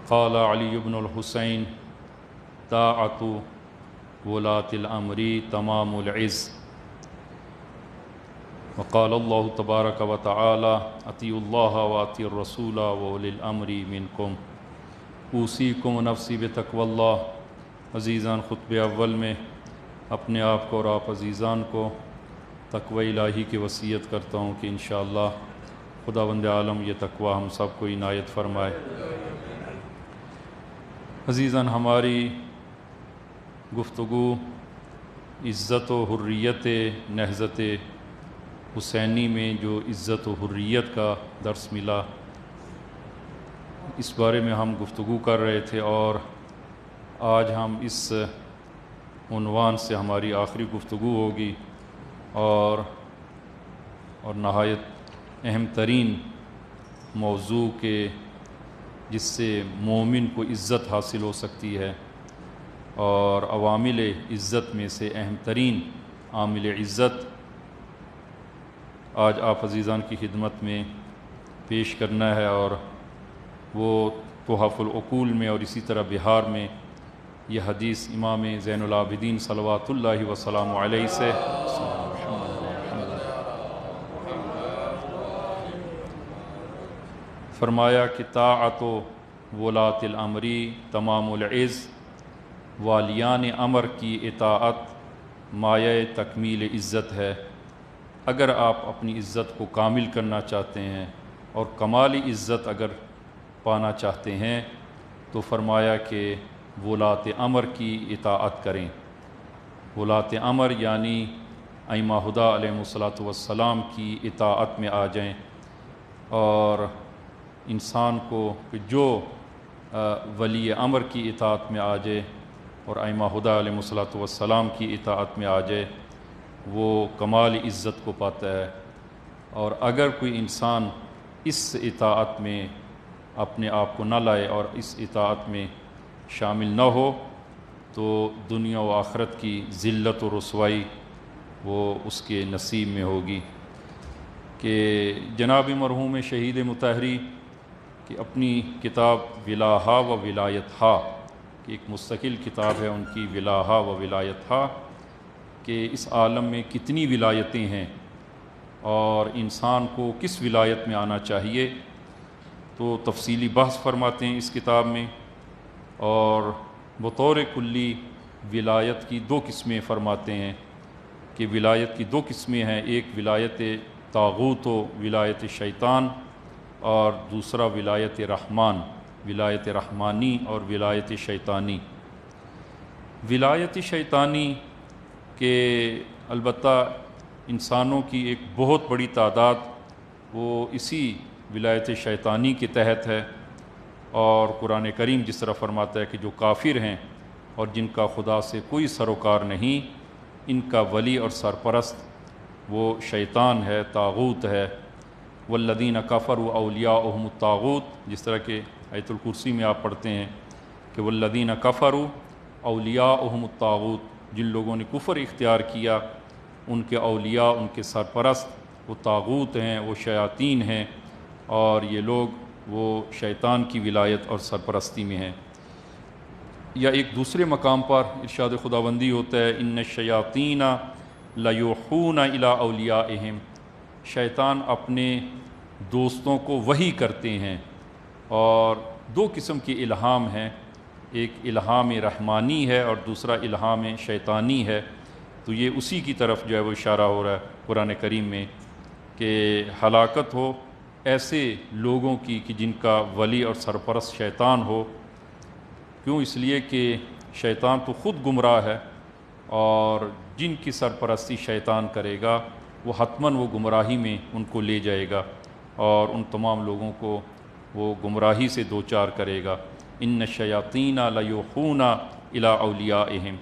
قال علی بن الحسین طاعت ولاۃ الامر تمام العز، وقال اللہ تبارک و تعالی اطیعوا اللہ واطیعوا الرسول واولی الامر منکم، اوصیکم نفسی بتقوی اللہ۔ عزیزان، خطبہ اول میں اپنے آپ کو اور آپ عزیزان کو تقوی الہی کی وصیت کرتا ہوں کہ انشاءاللہ خداوند عالم یہ تقوی ہم سب کو عنایت فرمائے۔ عزیزان، ہماری گفتگو عزت و حریت نہضت حسینی میں جو عزت و حریت کا درس ملا، اس بارے میں ہم گفتگو کر رہے تھے، اور آج ہم اس عنوان سے ہماری آخری گفتگو ہوگی، اور نہایت اہم ترین موضوع کے جس سے مومن کو عزت حاصل ہو سکتی ہے، اور عوامل عزت میں سے اہم ترین عامل عزت آج آپ عزیزان کی خدمت میں پیش کرنا ہے، اور وہ تحف العقول میں اور اسی طرح بہار میں یہ حدیث امام زین العابدین صلوات اللہ وسلام علیہ سے فرمایا کہ طاعت ولاۃ الامر تمام العز، والیان امر کی اطاعت مایہ تکمیل عزت ہے۔ اگر آپ اپنی عزت کو کامل کرنا چاہتے ہیں اور کمال عزت اگر پانا چاہتے ہیں تو فرمایا کہ ولاۃ امر کی اطاعت کریں۔ ولاۃ امر یعنی ائمہ ہدیٰ علیہم الصلاۃ والسلام کی اطاعت میں آ جائیں، اور انسان کو جو ولی امر کی اطاعت میں آ جائے اور ائمہ ہدیٰ علیہم الصلاۃ والسلام کی اطاعت میں آ جائے وہ کمال عزت کو پاتا ہے۔ اور اگر کوئی انسان اس اطاعت میں اپنے آپ کو نہ لائے اور اس اطاعت میں شامل نہ ہو تو دنیا و آخرت کی ذلت و رسوائی وہ اس کے نصیب میں ہوگی۔ کہ جناب مرحوم شہید مطہری کہ اپنی کتاب ولاہا و ولایت ہا، کہ ایک مستقل کتاب ہے ان کی ولاہا و ولایت ہا، کہ اس عالم میں کتنی ولایتیں ہیں اور انسان کو کس ولایت میں آنا چاہیے، تو تفصیلی بحث فرماتے ہیں اس کتاب میں، اور بطور کلی ولایت کی دو قسمیں فرماتے ہیں کہ ولایت کی دو قسمیں ہیں، ایک ولایت طاغوت و ولایت شیطان، اور دوسرا ولایت رحمان، ولایت رحمانی اور ولایت شیطانی۔ ولایت شیطانی کہ البتہ انسانوں کی ایک بہت بڑی تعداد وہ اسی ولایت شیطانی کے تحت ہے، اور قرآن کریم جس طرح فرماتا ہے کہ جو کافر ہیں اور جن کا خدا سے کوئی سروکار نہیں، ان کا ولی اور سرپرست وہ شیطان ہے، طاغوت ہے۔ والذین کفروا اولیاؤہم الطاغوت، جس طرح کہ آیت الکرسی میں آپ پڑھتے ہیں کہ والذین کفروا اولیاؤہم الطاغوت، جن لوگوں نے کفر اختیار کیا ان کے اولیاء، ان کے سرپرست وہ طاغوت ہیں، وہ شیاطین ہیں، اور یہ لوگ وہ شیطان کی ولایت اور سرپرستی میں ہیں۔ یا ایک دوسرے مقام پر ارشاد خداوندی ہوتا ہے ان الشیاطین لیوحون الی اولیائہم، شیطان اپنے دوستوں کو وحی کرتے ہیں، اور دو قسم کے الہام ہیں، ایک الہام رحمانی ہے اور دوسرا الہام شیطانی ہے۔ تو یہ اسی کی طرف جو ہے وہ اشارہ ہو رہا ہے قرآن کریم میں کہ ہلاکت ہو ایسے لوگوں کی کہ جن کا ولی اور سرپرست شیطان ہو۔ کیوں؟ اس لیے کہ شیطان تو خود گمراہ ہے، اور جن کی سرپرستی شیطان کرے گا وہ حتماً وہ گمراہی میں ان کو لے جائے گا، اور ان تمام لوگوں کو وہ گمراہی سے دوچار کرے گا۔ ان الشیاطین لیوحون الی اولیائہم،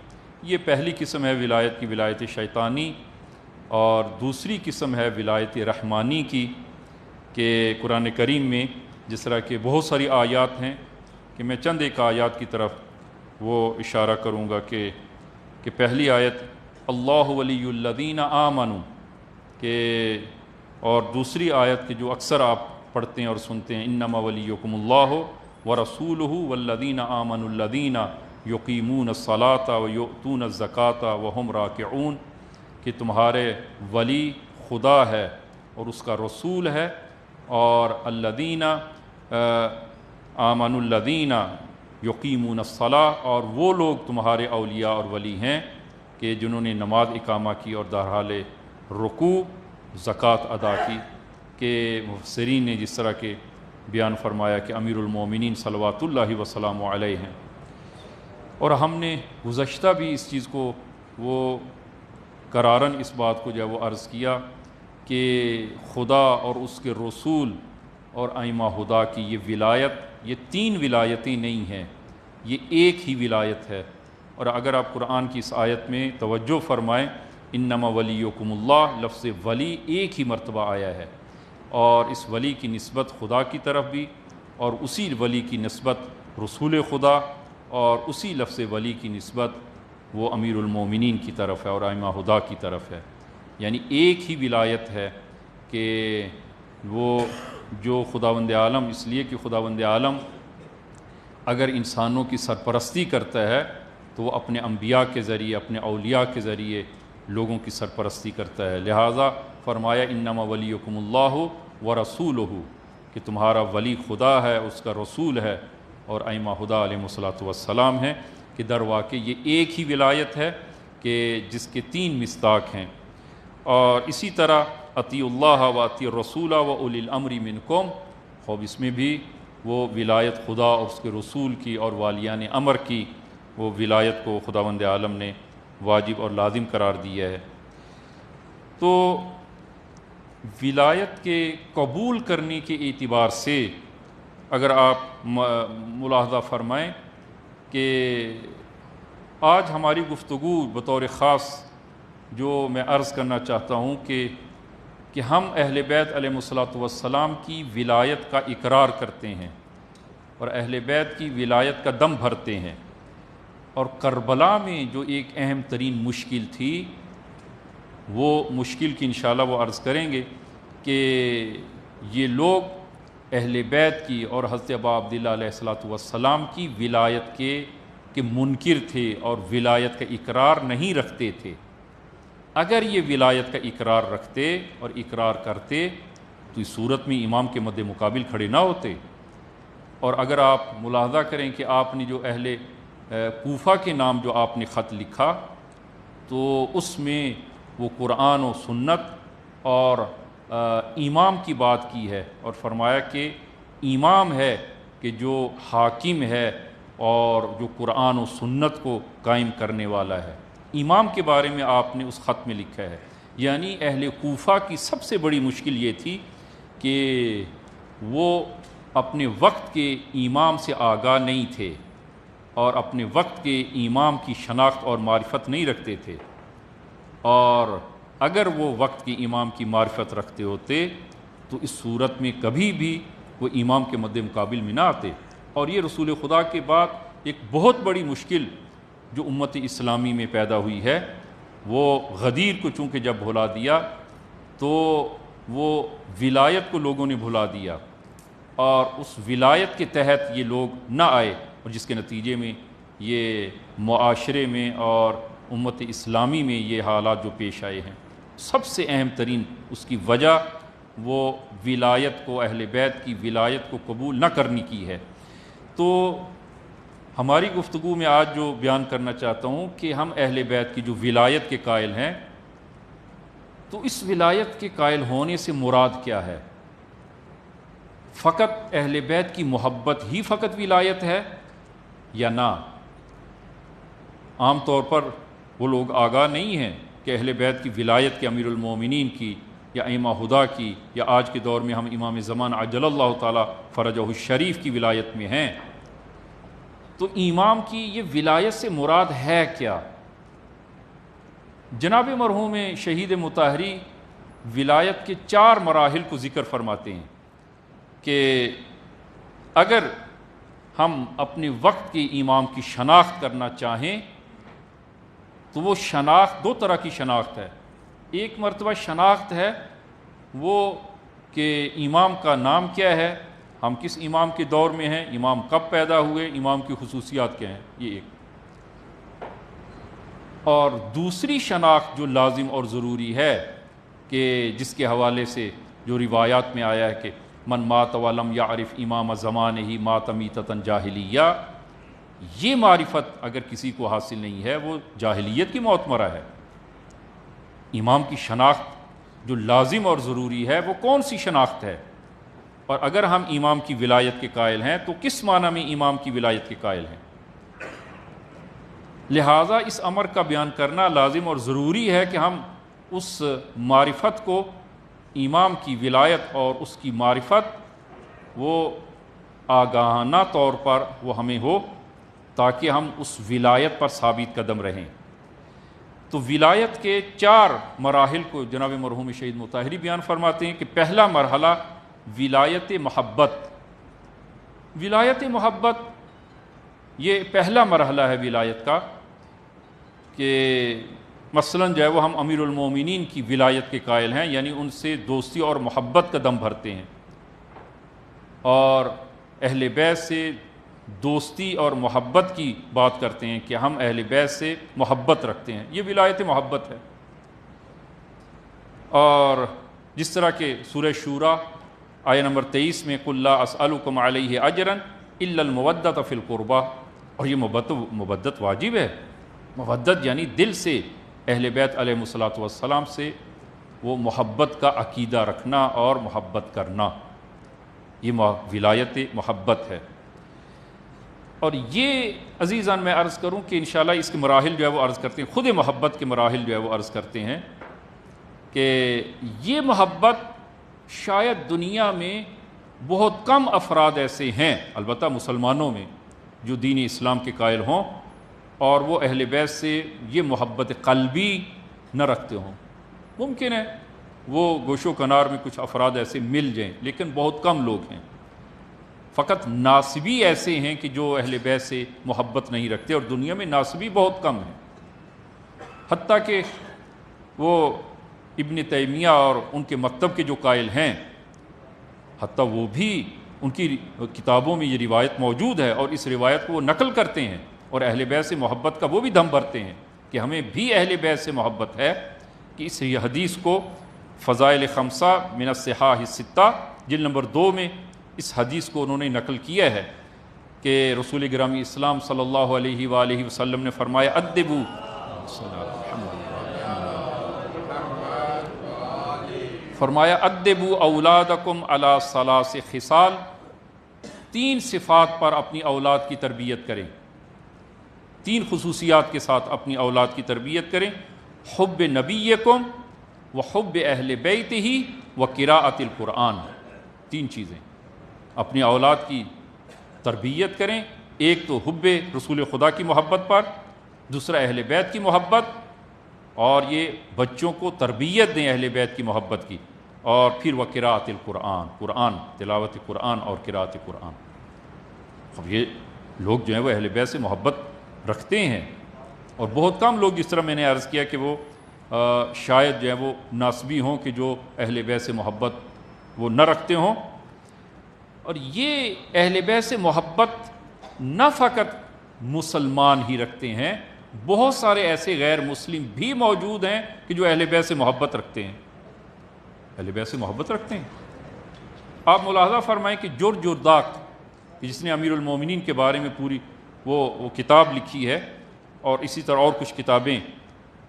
یہ پہلی قسم ہے ولایت کی، ولایت شیطانی، اور دوسری قسم ہے ولایت رحمانی کی، کہ قرآن کریم میں جس طرح کہ بہت ساری آیات ہیں کہ میں چند ایک آیات کی طرف وہ اشارہ کروں گا کہ پہلی آیت اللہ ولی الذین آمنوا، کہ اور دوسری آیت کہ جو اکثر آپ پڑھتے ہیں اور سنتے ہیں، انما ولیکم اللہ ورسولہ والذین آمنوا الذین یقیمون الصلاۃ ویؤتون الزکاۃ وہم راکعون، کہ تمہارے ولی خدا ہے اور اس کا رسول ہے، اور الذین آمنوا الذین یقیمون الصلاۃ، اور وہ لوگ تمہارے اولیاء اور ولی ہیں کہ جنہوں نے نماز اقامہ کی اور درحال رکوع زکوٰۃ ادا کی، کہ مفسرین نے جس طرح کے بیان فرمایا کہ امیر المومنین صلوات اللہ وسلام علیہ ہیں۔ اور ہم نے گزشتہ بھی اس چیز کو وہ قراراً اس بات کو جو ہے وہ عرض کیا کہ خدا اور اس کے رسول اور ائمہ ہدا کی یہ ولایت، یہ تین ولایتیں نہیں ہیں، یہ ایک ہی ولایت ہے۔ اور اگر آپ قرآن کی اس آیت میں توجہ فرمائیں، انما ولیکم اللہ، لفظ ولی ایک ہی مرتبہ آیا ہے، اور اس ولی کی نسبت خدا کی طرف بھی، اور اسی ولی کی نسبت رسول خدا، اور اسی لفظ ولی کی نسبت وہ امیر المومنین کی طرف ہے اور ائمہ ہدا کی طرف ہے۔ یعنی ایک ہی ولایت ہے کہ وہ جو خداوند عالم، اس لیے کہ خداوند عالم اگر انسانوں کی سرپرستی کرتا ہے تو وہ اپنے انبیاء کے ذریعے، اپنے اولیاء کے ذریعے لوگوں کی سرپرستی کرتا ہے۔ لہٰذا فرمایا انما ولیکم اللہ ورسولہ، کہ تمہارا ولی خدا ہے، اس کا رسول ہے، اور ائمہ ہدا علیہ الصلوۃ والسلام ہیں، کہ در واقع یہ ایک ہی ولایت ہے کہ جس کے تین مصداق ہیں۔ اور اسی طرح اطیعوا اللہ و اطیعوا الرسول و اولی الامر منکم، خوب اس میں بھی وہ ولایت خدا اور اس کے رسول کی اور والیان امر کی وہ ولایت کو خداوند عالم نے واجب اور لازم قرار دیا ہے۔ تو ولایت کے قبول کرنے کے اعتبار سے اگر آپ ملاحظہ فرمائیں کہ آج ہماری گفتگو بطور خاص جو میں عرض کرنا چاہتا ہوں کہ ہم اہل بیت علیہ الصلوۃ والسلام کی ولایت کا اقرار کرتے ہیں اور اہل بیت کی ولایت کا دم بھرتے ہیں، اور کربلا میں جو ایک اہم ترین مشکل تھی، وہ مشکل کی انشاءاللہ وہ عرض کریں گے کہ یہ لوگ اہل بیت کی اور حضرت ابا عبداللہ علیہ الصلوۃ والسلام کی ولایت کے منکر تھے اور ولایت کا اقرار نہیں رکھتے تھے۔ اگر یہ ولایت کا اقرار رکھتے اور اقرار کرتے تو اس صورت میں امام کے مد مقابل کھڑے نہ ہوتے۔ اور اگر آپ ملاحظہ کریں کہ آپ نے جو اہل کوفہ کے نام جو آپ نے خط لکھا، تو اس میں وہ قرآن و سنت اور امام کی بات کی ہے، اور فرمایا کہ امام ہے کہ جو حاکم ہے اور جو قرآن و سنت کو قائم کرنے والا ہے۔ امام کے بارے میں آپ نے اس خط میں لکھا ہے۔ یعنی اہل کوفہ کی سب سے بڑی مشکل یہ تھی کہ وہ اپنے وقت کے امام سے آگاہ نہیں تھے اور اپنے وقت کے امام کی شناخت اور معرفت نہیں رکھتے تھے، اور اگر وہ وقت کے امام کی معرفت رکھتے ہوتے تو اس صورت میں کبھی بھی وہ امام کے مد مقابل میں نہ آتے۔ اور یہ رسول خدا کے بعد ایک بہت بڑی مشکل جو امت اسلامی میں پیدا ہوئی ہے، وہ غدیر کو چونکہ جب بھلا دیا تو وہ ولایت کو لوگوں نے بھلا دیا، اور اس ولایت کے تحت یہ لوگ نہ آئے، اور جس کے نتیجے میں یہ معاشرے میں اور امت اسلامی میں یہ حالات جو پیش آئے ہیں۔ سب سے اہم ترین اس کی وجہ وہ ولایت کو، اہل بیت کی ولایت کو قبول نہ کرنے کی ہے۔ تو ہماری گفتگو میں آج جو بیان کرنا چاہتا ہوں کہ ہم اہل بیت کی جو ولایت کے قائل ہیں، تو اس ولایت کے قائل ہونے سے مراد کیا ہے؟ فقط اہل بیت کی محبت ہی فقط ولایت ہے یا نہ؟ عام طور پر وہ لوگ آگاہ نہیں ہیں کہ اہل بیت کی ولایت کے امیر المومنین کی یا ائمہ ہدا کی، یا آج کے دور میں ہم امام زمان عجل اللہ تعالی فرجہ الشریف کی ولایت میں ہیں۔ تو امام کی یہ ولایت سے مراد ہے کیا؟ جناب مرحوم شہید مطہری ولایت کے 4 مراحل کو ذکر فرماتے ہیں کہ اگر ہم اپنے وقت کے امام کی شناخت کرنا چاہیں تو وہ شناخت 2 طرح کی شناخت ہے۔ ایک مرتبہ شناخت ہے وہ کہ امام کا نام کیا ہے، ہم کس امام کے دور میں ہیں، امام کب پیدا ہوئے، امام کی خصوصیات کیا ہیں، یہ ایک۔ اور دوسری شناخت جو لازم اور ضروری ہے کہ جس کے حوالے سے جو روایات میں آیا ہے کہ من مات ولم یعرف امام زمانہ مات میتۃ جاہلیہ، یہ معرفت اگر کسی کو حاصل نہیں ہے وہ جاہلیت کی موت مرا ہے۔ امام کی شناخت جو لازم اور ضروری ہے وہ کون سی شناخت ہے؟ اور اگر ہم امام کی ولایت کے قائل ہیں تو کس معنی میں امام کی ولایت کے قائل ہیں؟ لہٰذا اس امر کا بیان کرنا لازم اور ضروری ہے کہ ہم اس معرفت کو، امام کی ولایت اور اس کی معرفت، وہ آگاہانہ طور پر وہ ہمیں ہو تاکہ ہم اس ولایت پر ثابت قدم رہیں۔ تو ولایت کے 4 مراحل کو جناب مرحوم شہید مطہری بیان فرماتے ہیں کہ پہلا مرحلہ ولایت محبت۔ ولایت محبت یہ پہلا مرحلہ ہے ولایت کا کہ مثلاً جو ہے وہ ہم امیر المومنین کی ولایت کے قائل ہیں، یعنی ان سے دوستی اور محبت کا دم بھرتے ہیں، اور اہل بیت سے دوستی اور محبت کی بات کرتے ہیں کہ ہم اہل بیت سے محبت رکھتے ہیں، یہ ولایت محبت ہے۔ اور جس طرح کہ سورہ شورى آیہ نمبر 23 میں قُل لا اسألکم علیہ اجرا الا المودۃ فی القربى، اور یہ مودت واجب ہے۔ مودت یعنی دل سے اہل بیت علیہ الصلوۃ والسلام سے وہ محبت کا عقیدہ رکھنا اور محبت کرنا، یہ ولایت محبت ہے۔ اور یہ عزیزان میں عرض کروں کہ انشاءاللہ اس کے مراحل جو ہے وہ عرض کرتے ہیں، خود محبت کے مراحل جو ہے وہ عرض کرتے ہیں کہ یہ محبت شاید دنیا میں بہت کم افراد ایسے ہیں، البتہ مسلمانوں میں، جو دین اسلام کے قائل ہوں اور وہ اہل بیت سے یہ محبت قلبی نہ رکھتے ہوں۔ ممکن ہے وہ گوش و کنار میں کچھ افراد ایسے مل جائیں، لیکن بہت کم لوگ ہیں۔ فقط ناسبی ایسے ہیں کہ جو اہل بیت سے محبت نہیں رکھتے، اور دنیا میں ناسبی بہت کم ہیں، حتیٰ کہ وہ ابن تیمیہ اور ان کے مکتب کے جو قائل ہیں، حتیٰ وہ بھی ان کی کتابوں میں یہ روایت موجود ہے اور اس روایت کو وہ نقل کرتے ہیں، اور اہل بیت سے محبت کا وہ بھی دم بھرتے ہیں کہ ہمیں بھی اہل بیت سے محبت ہے، کہ اس حدیث کو فضائل خمسہ من الصحاح الستہ جلد نمبر 2 میں اس حدیث کو انہوں نے نقل کیا ہے کہ رسول گرامی اسلام صلی اللہ علیہ وآلہ وسلم نے فرمایا ادبوا اولادکم علی ثلاث خصال، 3 صفات پر اپنی اولاد کی تربیت کریں، 3 خصوصیات کے ساتھ اپنی اولاد کی تربیت کریں، حب نبیکم وحب اہل بیتہ وقراءۃ القرآن۔ 3 چیزیں اپنی اولاد کی تربیت کریں، ایک تو حب رسول خدا کی محبت پر، دوسرا اہل بیت کی محبت، اور یہ بچوں کو تربیت دیں اہل بیت کی محبت کی، اور پھر وقراءۃ القرآن، قرآن تلاوت قرآن اور قراءت قرآن۔ اب یہ لوگ جو ہیں وہ اہل بیت سے محبت رکھتے ہیں، اور بہت کم لوگ، جس طرح میں نے عرض کیا کہ وہ شاید جو ہے وہ ناسبی ہوں کہ جو اہل بیت سے محبت وہ نہ رکھتے ہوں۔ اور یہ اہل بیت سے محبت نہ فقط مسلمان ہی رکھتے ہیں، بہت سارے ایسے غیر مسلم بھی موجود ہیں کہ جو اہل بیت سے محبت رکھتے ہیں، اہل بیت سے محبت رکھتے ہیں۔ آپ ملاحظہ فرمائیں کہ جرداق، جس نے امیر المومنین کے بارے میں پوری وہ کتاب لکھی ہے، اور اسی طرح اور کچھ کتابیں،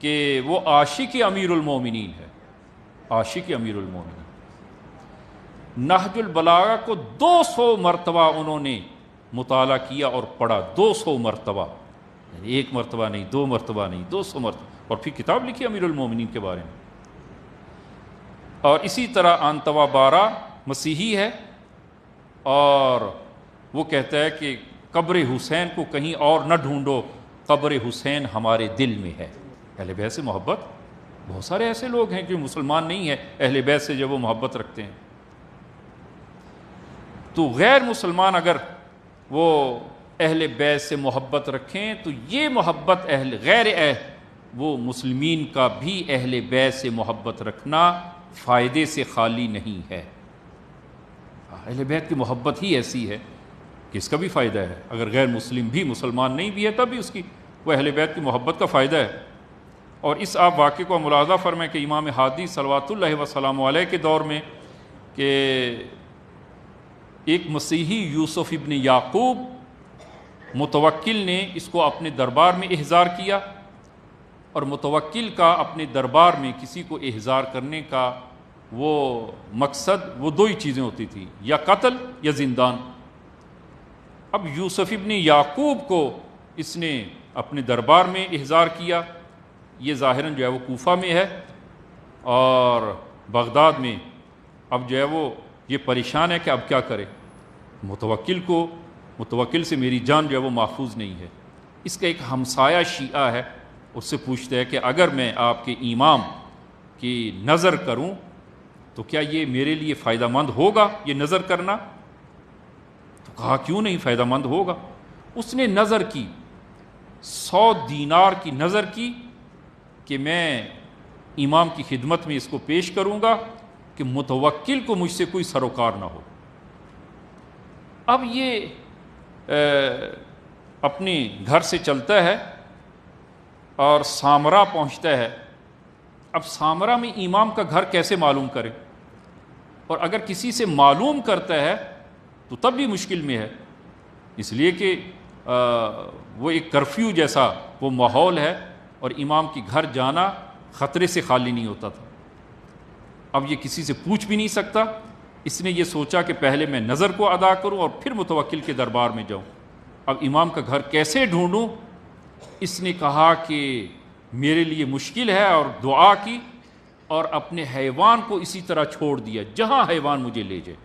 کہ وہ عاشق امیر المومنین ہے، عاشق امیر المومنین۔ نہج البلاغہ کو 200 مرتبہ انہوں نے مطالعہ کیا اور پڑھا، 200 مرتبہ، یعنی 1 مرتبہ نہیں، 2 مرتبہ نہیں، 200 مرتبہ، اور پھر کتاب لکھی امیر المومنین کے بارے میں۔ اور اسی طرح انتوا بارہ مسیحی ہے، اور وہ کہتا ہے کہ قبر حسین کو کہیں اور نہ ڈھونڈو، قبر حسین ہمارے دل میں ہے۔ اہل بیت سے محبت، بہت سارے ایسے لوگ ہیں جو مسلمان نہیں ہیں، اہل بیت سے جب وہ محبت رکھتے ہیں۔ تو غیر مسلمان اگر وہ اہل بیت سے محبت رکھیں تو یہ محبت وہ مسلمین کا بھی اہل بیت سے محبت رکھنا فائدے سے خالی نہیں ہے۔ اہل بیت کی محبت ہی ایسی ہے کہ اس کا بھی فائدہ ہے، اگر غیر مسلم بھی مسلمان نہیں بھی ہے تب بھی اس کی وہ اہل بیت کی محبت کا فائدہ ہے۔ اور اس آپ واقعے کو ملاحظہ فرمائیں کہ امام ہادی صلوات اللہ وسلام علیہ کے دور میں کہ ایک مسیحی یوسف ابن یعقوب متوکل نے اس کو اپنے دربار میں احضار کیا، اور متوکل کا اپنے دربار میں کسی کو احضار کرنے کا وہ مقصد وہ دو ہی چیزیں ہوتی تھیں، یا قتل یا زندان۔ اب یوسف ابن یعقوب کو اس نے اپنے دربار میں احضار کیا، یہ ظاہراً جو ہے وہ کوفہ میں ہے اور بغداد میں، اب جو ہے وہ یہ پریشان ہے کہ اب کیا کرے، متوکل سے میری جان جو ہے وہ محفوظ نہیں ہے۔ اس کا ایک ہمسایہ شیعہ ہے، اس سے پوچھتا ہے کہ اگر میں آپ کے امام کی نظر کروں تو کیا یہ میرے لیے فائدہ مند ہوگا یہ نظر کرنا؟ تو کہا کیوں نہیں فائدہ مند ہوگا۔ اس نے نظر کی، 100 دینار کی نظر کی کہ میں امام کی خدمت میں اس کو پیش کروں گا کہ متوکل کو مجھ سے کوئی سروکار نہ ہو۔ اب یہ اپنے گھر سے چلتا ہے اور سامرا پہنچتا ہے۔ اب سامرا میں امام کا گھر کیسے معلوم کرے، اور اگر کسی سے معلوم کرتا ہے تو تب بھی مشکل میں ہے، اس لیے کہ وہ ایک کرفیو جیسا وہ ماحول ہے اور امام کے گھر جانا خطرے سے خالی نہیں ہوتا تھا۔ اب یہ کسی سے پوچھ بھی نہیں سکتا، اس نے یہ سوچا کہ پہلے میں نظر کو ادا کروں اور پھر متوکل کے دربار میں جاؤں۔ اب امام کا گھر کیسے ڈھونڈوں؟ اس نے کہا کہ میرے لیے مشکل ہے، اور دعا کی اور اپنے حیوان کو اسی طرح چھوڑ دیا جہاں حیوان مجھے لے جائے۔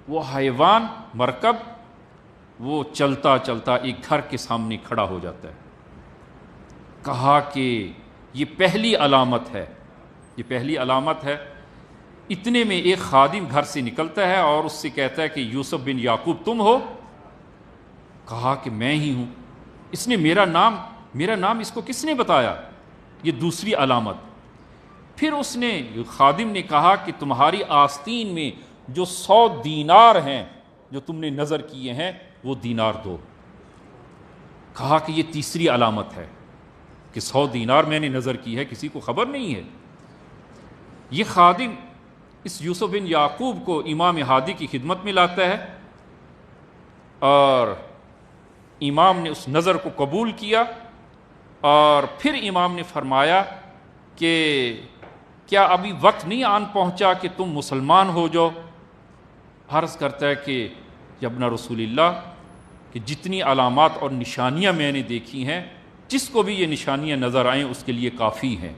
وہ حیوان مرکب وہ چلتا چلتا ایک گھر کے سامنے کھڑا ہو جاتا ہے۔ کہا کہ یہ پہلی علامت ہے، یہ پہلی علامت ہے۔ اتنے میں ایک خادم گھر سے نکلتا ہے اور اس سے کہتا ہے کہ یوسف بن یعقوب تم ہو؟ کہا کہ میں ہی ہوں۔ اس نے میرا نام اس کو کس نے بتایا؟ یہ دوسری علامت۔ پھر اس نے خادم نے کہا کہ تمہاری آستین میں جو 100 دینار ہیں جو تم نے نظر کیے ہیں وہ دینار دو۔ کہا کہ یہ تیسری علامت ہے کہ 100 دینار میں نے نظر کی ہے، کسی کو خبر نہیں ہے۔ یہ خادم اس یوسف بن یعقوب کو امام ہادی کی خدمت میں لاتا ہے اور امام نے اس نظر کو قبول کیا، اور پھر امام نے فرمایا کہ کیا ابھی وقت نہیں آن پہنچا کہ تم مسلمان ہو جاؤ؟ عرض کرتا ہے کہ ابن رسول اللہ کہ جتنی علامات اور نشانیاں میں نے دیکھی ہیں، جس کو بھی یہ نشانیاں نظر آئیں اس کے لیے کافی ہیں۔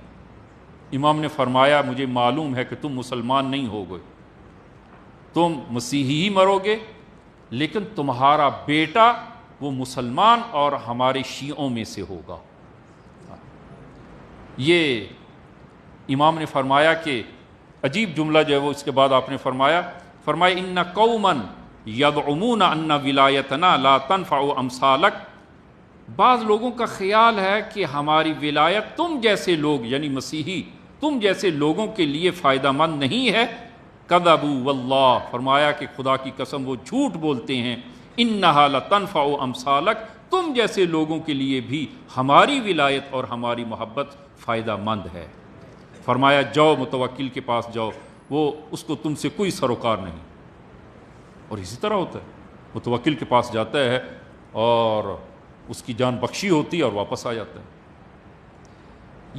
امام نے فرمایا مجھے معلوم ہے کہ تم مسلمان نہیں ہو گے، تم مسیحی ہی مرو گے، لیکن تمہارا بیٹا وہ مسلمان اور ہمارے شیعوں میں سے ہوگا۔ یہ امام نے فرمایا کہ عجیب جملہ جو ہے وہ اس کے بعد آپ نے فرمایا ان قوما یدعمون ان ولایتنا لا تنفع امثالک، بعض لوگوں کا خیال ہے کہ ہماری ولایت تم جیسے لوگ یعنی مسیحی تم جیسے لوگوں کے لیے فائدہ مند نہیں ہے۔ کذبوا واللہ، فرمایا کہ خدا کی قسم وہ جھوٹ بولتے ہیں، انہا لتنفع امثالک، تم جیسے لوگوں کے لیے بھی ہماری ولایت اور ہماری محبت فائدہ مند ہے۔ فرمایا جاؤ متوکل کے پاس جاؤ، وہ اس کو تم سے کوئی سروکار نہیں۔ اور اسی طرح ہوتا ہے، متوکل کے پاس جاتا ہے اور اس کی جان بخشی ہوتی ہے اور واپس آ جاتا ہے۔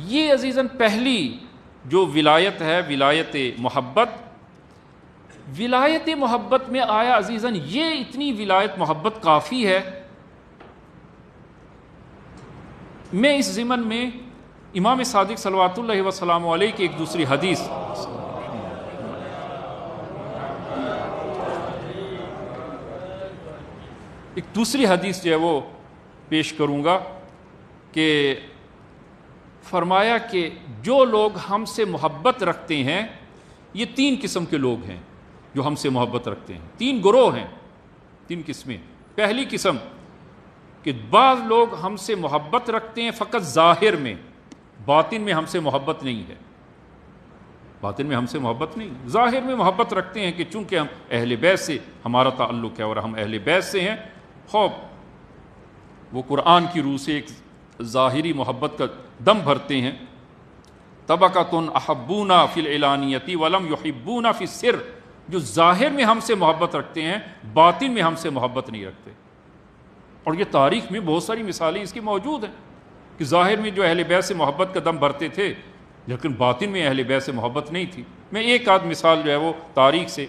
یہ عزیزاً پہلی جو ولایت ہے ولایت محبت۔ ولایت محبت میں آیا عزیزاً یہ اتنی ولایت محبت کافی ہے۔ میں اس ضمن میں امام صادق صلوات اللہ وسلام علیہ کی ایک دوسری حدیث جو ہے وہ پیش کروں گا کہ فرمایا کہ جو لوگ ہم سے محبت رکھتے ہیں، یہ 3 قسم کے لوگ ہیں جو ہم سے محبت رکھتے ہیں، 3 گروہ ہیں، 3 قسمیں۔ پہلی قسم کہ بعض لوگ ہم سے محبت رکھتے ہیں فقط ظاہر میں، باطن میں ہم سے محبت نہیں ہے۔ باطن میں ہم سے محبت نہیں، ظاہر میں محبت رکھتے ہیں کہ چونکہ ہم اہل بیت سے ہمارا تعلق ہے اور ہم اہل بیت سے ہیں، خوب وہ قرآن کی روح سے ایک ظاہری محبت کا دم بھرتے ہیں۔ طبقۃ احبونا فی العلانیۃ ولم یحبونا فی السر، جو ظاہر میں ہم سے محبت رکھتے ہیں باطن میں ہم سے محبت نہیں رکھتے۔ اور یہ تاریخ میں بہت ساری مثالیں اس کی موجود ہیں کہ ظاہر میں جو اہل بیت سے محبت کا دم بھرتے تھے لیکن باطن میں اہل بیت سے محبت نہیں تھی۔ میں ایک آدھ مثال جو ہے وہ تاریخ سے،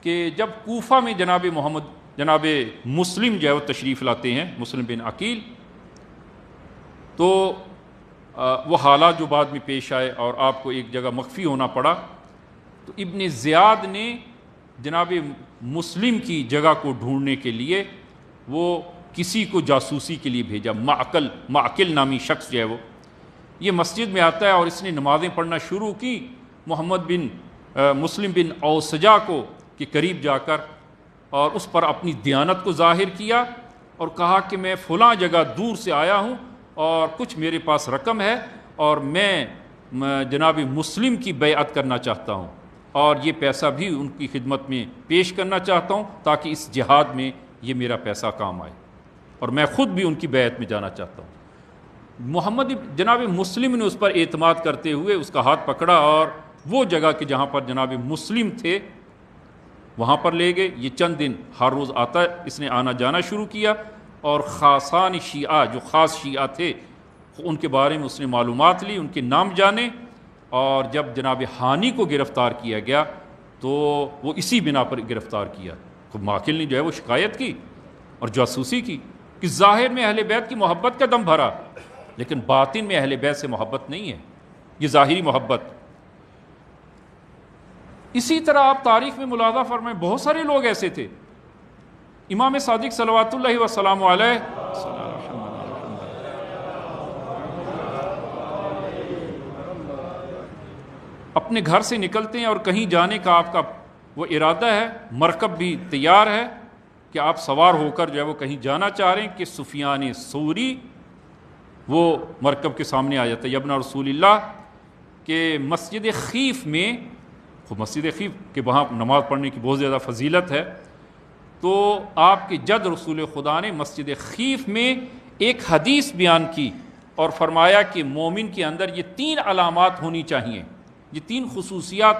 کہ جب کوفہ میں جناب مسلم جو ہے وہ تشریف لاتے ہیں، مسلم بن عقیل، تو وہ حالات جو بعد میں پیش آئے اور آپ کو ایک جگہ مخفی ہونا پڑا، تو ابن زیاد نے جناب مسلم کی جگہ کو ڈھونڈنے کے لیے وہ کسی کو جاسوسی کے لیے بھیجا۔ معقل نامی شخص جو ہے وہ یہ مسجد میں آتا ہے اور اس نے نمازیں پڑھنا شروع کی محمد بن مسلم بن اوسجا کو کے قریب جا کر، اور اس پر اپنی دیانت کو ظاہر کیا اور کہا کہ میں فلاں جگہ دور سے آیا ہوں اور کچھ میرے پاس رقم ہے اور میں جناب مسلم کی بیعت کرنا چاہتا ہوں اور یہ پیسہ بھی ان کی خدمت میں پیش کرنا چاہتا ہوں تاکہ اس جہاد میں یہ میرا پیسہ کام آئے، اور میں خود بھی ان کی بیعت میں جانا چاہتا ہوں۔ جناب مسلم نے اس پر اعتماد کرتے ہوئے اس کا ہاتھ پکڑا اور وہ جگہ کہ جہاں پر جناب مسلم تھے وہاں پر لے گئے۔ یہ چند دن ہر روز آتا اس نے آنا جانا شروع کیا، اور خاصان شیعہ جو خاص شیعہ تھے ان کے بارے میں اس نے معلومات لی، ان کے نام جانے، اور جب جناب ہانی کو گرفتار کیا گیا تو وہ اسی بنا پر گرفتار کیا۔ تو معقل نے جو ہے وہ شکایت کی اور جاسوسی کی کہ ظاہر میں اہل بیت کی محبت کا دم بھرا لیکن باطن میں اہل بیت سے محبت نہیں ہے، یہ ظاہری محبت۔ اسی طرح آپ تاریخ میں ملاحظہ فرمائیں، بہت سارے لوگ ایسے تھے۔ امام صادق صلوات اللہ وسلام علیہ اپنے گھر سے نکلتے ہیں اور کہیں جانے کا آپ کا وہ ارادہ ہے، مرکب بھی تیار ہے کہ آپ سوار ہو کر جو ہے وہ کہیں جانا چاہ رہے ہیں کہ سفیان ثوری وہ مرکب کے سامنے آ جاتا ہے، ابن رسول اللہ کہ مسجد خیف میں، مسجد خیف کے وہاں نماز پڑھنے کی بہت زیادہ فضیلت ہے، تو آپ کے جد رسول خدا نے مسجد خیف میں ایک حدیث بیان کی اور فرمایا کہ مومن کے اندر یہ 3 علامات ہونی چاہیے، یہ 3 خصوصیات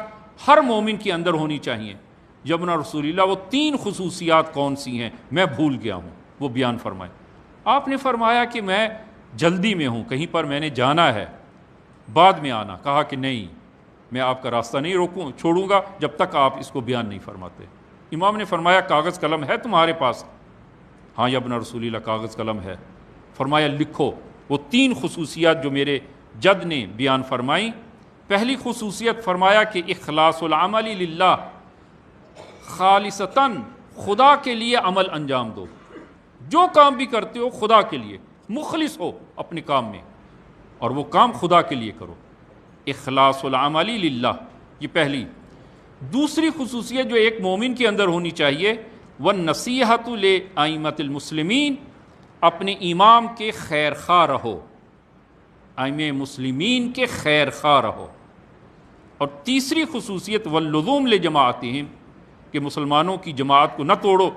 ہر مومن کے اندر ہونی چاہیے۔ جبنا رسول اللہ وہ 3 خصوصیات کون سی ہیں میں بھول گیا ہوں، وہ بیان فرمائے۔ آپ نے فرمایا کہ میں جلدی میں ہوں، کہیں پر میں نے جانا ہے، بعد میں آنا۔ کہا کہ نہیں، میں آپ کا راستہ نہیں چھوڑوں گا جب تک آپ اس کو بیان نہیں فرماتے۔ امام نے فرمایا کاغذ قلم ہے تمہارے پاس؟ ہاں یا ابن رسول اللہ کاغذ قلم ہے۔ فرمایا لکھو وہ 3 خصوصیات جو میرے جد نے بیان فرمائی۔ پہلی خصوصیت فرمایا کہ اخلاص العمل للہ، خالصتاً خدا کے لیے عمل انجام دو، جو کام بھی کرتے ہو خدا کے لیے مخلص ہو اپنے کام میں، اور وہ کام خدا کے لیے کرو۔ اخلاص العمل للہ، یہ پہلی۔ دوسری خصوصیت جو ایک مومن کے اندر ہونی چاہیے، وَالنَّصِيحَةُ لِأَئِمَّةِ الْمُسْلِمِينَ، اپنے امام کے خیر خواہ رہو، ائمہ مسلمین کے خیر خواہ رہو۔ اور تیسری خصوصیت وَاللُّزُومُ لِجَمَاعَتِهِمْ، کہ مسلمانوں کی جماعت کو نہ توڑو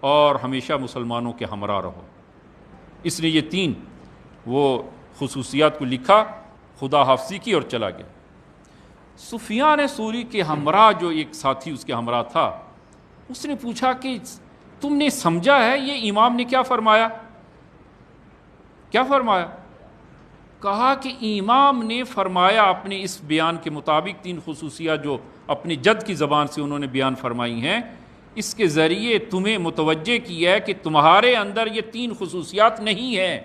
اور ہمیشہ مسلمانوں کے ہمراہ رہو۔ اس نے یہ 3 وہ خصوصیات کو لکھا، خدا حافظی کی اور چلا گیا۔ سفیان ثوری کے ہمراہ جو ایک ساتھی اس کے ہمراہ تھا، اس نے پوچھا کہ تم نے سمجھا ہے یہ امام نے کیا فرمایا؟ کیا فرمایا؟ کہا کہ امام نے فرمایا اپنے اس بیان کے مطابق 3 خصوصیات جو اپنی جد کی زبان سے انہوں نے بیان فرمائی ہیں، اس کے ذریعے تمہیں متوجہ کیا ہے کہ تمہارے اندر یہ 3 خصوصیات نہیں ہیں،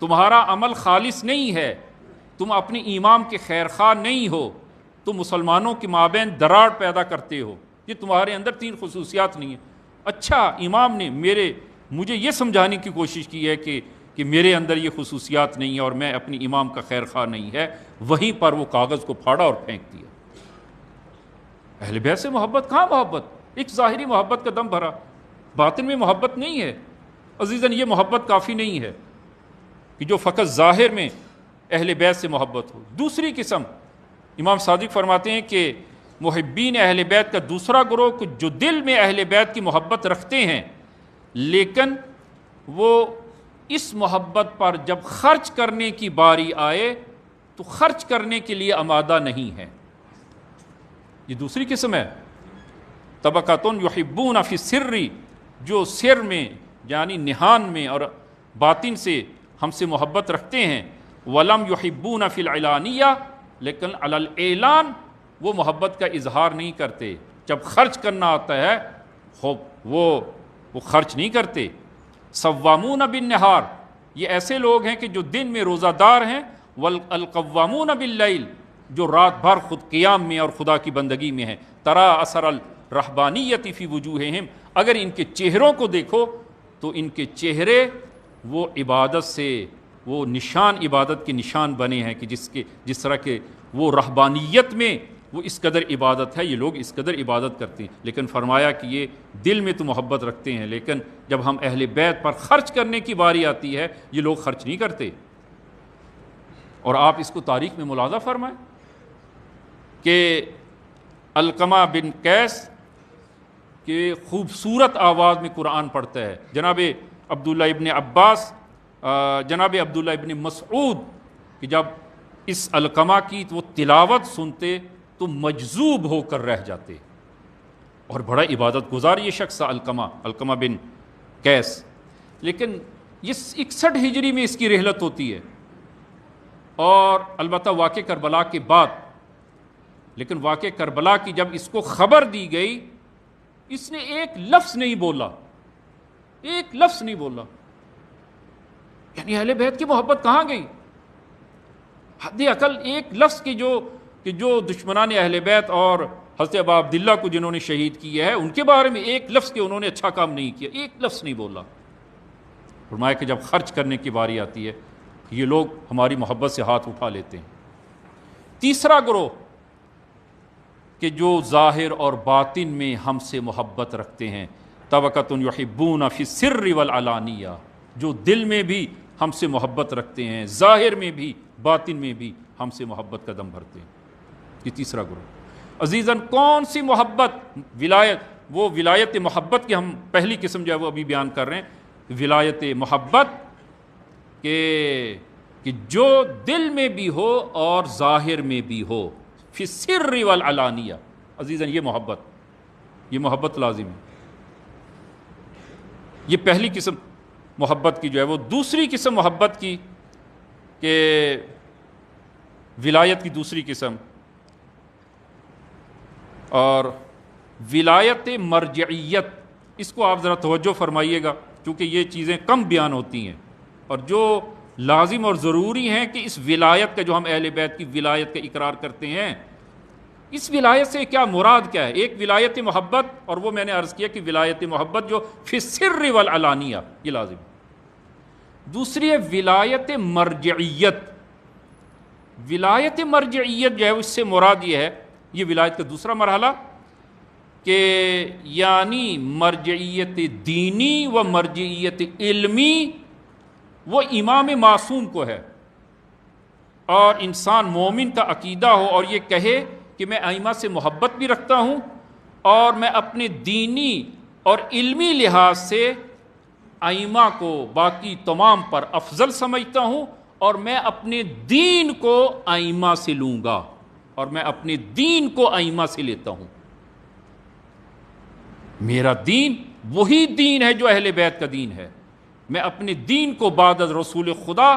تمہارا عمل خالص نہیں ہے، تم اپنے امام کے خیر خواہ نہیں ہو، تم مسلمانوں کے مابین دراڑ پیدا کرتے ہو، یہ تمہارے اندر 3 خصوصیات نہیں ہیں۔ اچھا، امام نے مجھے یہ سمجھانے کی کوشش کی ہے کہ میرے اندر یہ خصوصیات نہیں ہیں اور میں اپنی امام کا خیر خواہ نہیں ہے، وہیں پر وہ کاغذ کو پھاڑا اور پھینک دیا۔ اہل بیت سے محبت کہاں محبت؟ ایک ظاہری محبت کا دم بھرا، باطن میں محبت نہیں ہے۔ عزیزاً، یہ محبت کافی نہیں ہے کہ جو فقط ظاہر میں اہل بیت سے محبت ہو۔ دوسری قسم امام صادق فرماتے ہیں کہ محبین اہل بیت کا دوسرا گروہ جو دل میں اہل بیت کی محبت رکھتے ہیں لیکن وہ اس محبت پر جب خرچ کرنے کی باری آئے تو خرچ کرنے کے لیے آمادہ نہیں ہے، یہ دوسری قسم ہے۔ طبقۃ یحبون فی السر، جو سر میں یعنی نہان میں اور باطن سے ہم سے محبت رکھتے ہیں، ولم یحبون فی العلانیہ، لیکن علی الاعلان وہ محبت کا اظہار نہیں کرتے، جب خرچ کرنا آتا ہے وہ خرچ نہیں کرتے۔ صوامون بالنہار، یہ ایسے لوگ ہیں کہ جو دن میں روزہ دار ہیں، والقوامون باللیل، جو رات بھر خود قیام میں اور خدا کی بندگی میں ہیں۔ ترا اثر الرہبانیت فی وجوہہم، اگر ان کے چہروں کو دیکھو تو ان کے چہرے وہ عبادت سے، وہ نشان عبادت کے نشان بنے ہیں کہ جس طرح کے وہ رہبانیت میں وہ اس قدر عبادت ہے، یہ لوگ اس قدر عبادت کرتے ہیں، لیکن فرمایا کہ یہ دل میں تو محبت رکھتے ہیں لیکن جب ہم اہل بیت پر خرچ کرنے کی باری آتی ہے یہ لوگ خرچ نہیں کرتے۔ اور آپ اس کو تاریخ میں ملاحظہ فرمائیں کہ علقمہ بن قیس کہ خوبصورت آواز میں قرآن پڑھتا ہے، جناب عبداللہ ابن عباس، جناب عبداللہ ابن مسعود کہ جب اس علقمہ کی وہ تلاوت سنتے تو مجذوب ہو کر رہ جاتے، اور بڑا عبادت گزار یہ شخص علقمہ بن قیس، لیکن یہ 61 ہجری میں اس کی رحلت ہوتی ہے، اور البتہ واقع کربلا کے بعد، لیکن واقع کربلا کی جب اس کو خبر دی گئی اس نے ایک لفظ نہیں بولا، ایک لفظ نہیں بولا، یعنی اہل بیت کی محبت کہاں گئی؟ حد عقل ایک لفظ کی جو دشمنان اہل بیت اور حضرت ابا عبداللہ کو جنہوں نے شہید کیا ہے ان کے بارے میں ایک لفظ کہ انہوں نے اچھا کام نہیں کیا، ایک لفظ نہیں بولا۔ فرمایا کہ جب خرچ کرنے کی باری آتی ہے یہ لوگ ہماری محبت سے ہاتھ اٹھا لیتے ہیں۔ تیسرا گروہ کہ جو ظاہر اور باطن میں ہم سے محبت رکھتے ہیں، طبقۃ یحبون فی السر والعلانیہ، جو دل میں بھی ہم سے محبت رکھتے ہیں، ظاہر میں بھی باطن میں بھی ہم سے محبت کا دم بھرتے ہیں، یہ تیسرا گروہ۔ عزیزاً کون سی محبت؟ وہ ولایت محبت کی ہم پہلی قسم جو ہے وہ ابھی بیان کر رہے ہیں، ولایت محبت کہ جو دل میں بھی ہو اور ظاہر میں بھی ہو، فی السر والعلانیہ۔ عزیزاً یہ محبت لازم ہے، یہ پہلی قسم محبت کی جو ہے وہ۔ دوسری قسم محبت کی کہ ولایت کی دوسری قسم، اور ولایت مرجعیت، اس کو آپ ذرا توجہ فرمائیے گا کیونکہ یہ چیزیں کم بیان ہوتی ہیں، اور جو لازم اور ضروری ہیں کہ اس ولایت کا، جو ہم اہل بیت کی ولایت کا اقرار کرتے ہیں، اس ولایت سے کیا مراد کیا ہے؟ ایک ولایت محبت، اور وہ میں نے عرض کیا کہ ولایت محبت جو فی السر والعلانیہ یہ لازم ہے۔ دوسری ہے ولایت مرجعیت۔ ولایت مرجعیت جو ہے اس سے مراد یہ ہے، یہ ولایت کا دوسرا مرحلہ کہ یعنی مرجعیت دینی و مرجعیت علمی وہ امام معصوم کو ہے، اور انسان مومن کا عقیدہ ہو اور یہ کہے کہ میں ائمہ سے محبت بھی رکھتا ہوں اور میں اپنے دینی اور علمی لحاظ سے ائمہ کو باقی تمام پر افضل سمجھتا ہوں، اور میں اپنے دین کو ائمہ سے لوں گا، اور میں اپنے دین کو ائمہ سے لیتا ہوں۔ میرا دین وہی دین ہے جو اہل بیت کا دین ہے، میں اپنے دین کو بعد از رسول خدا،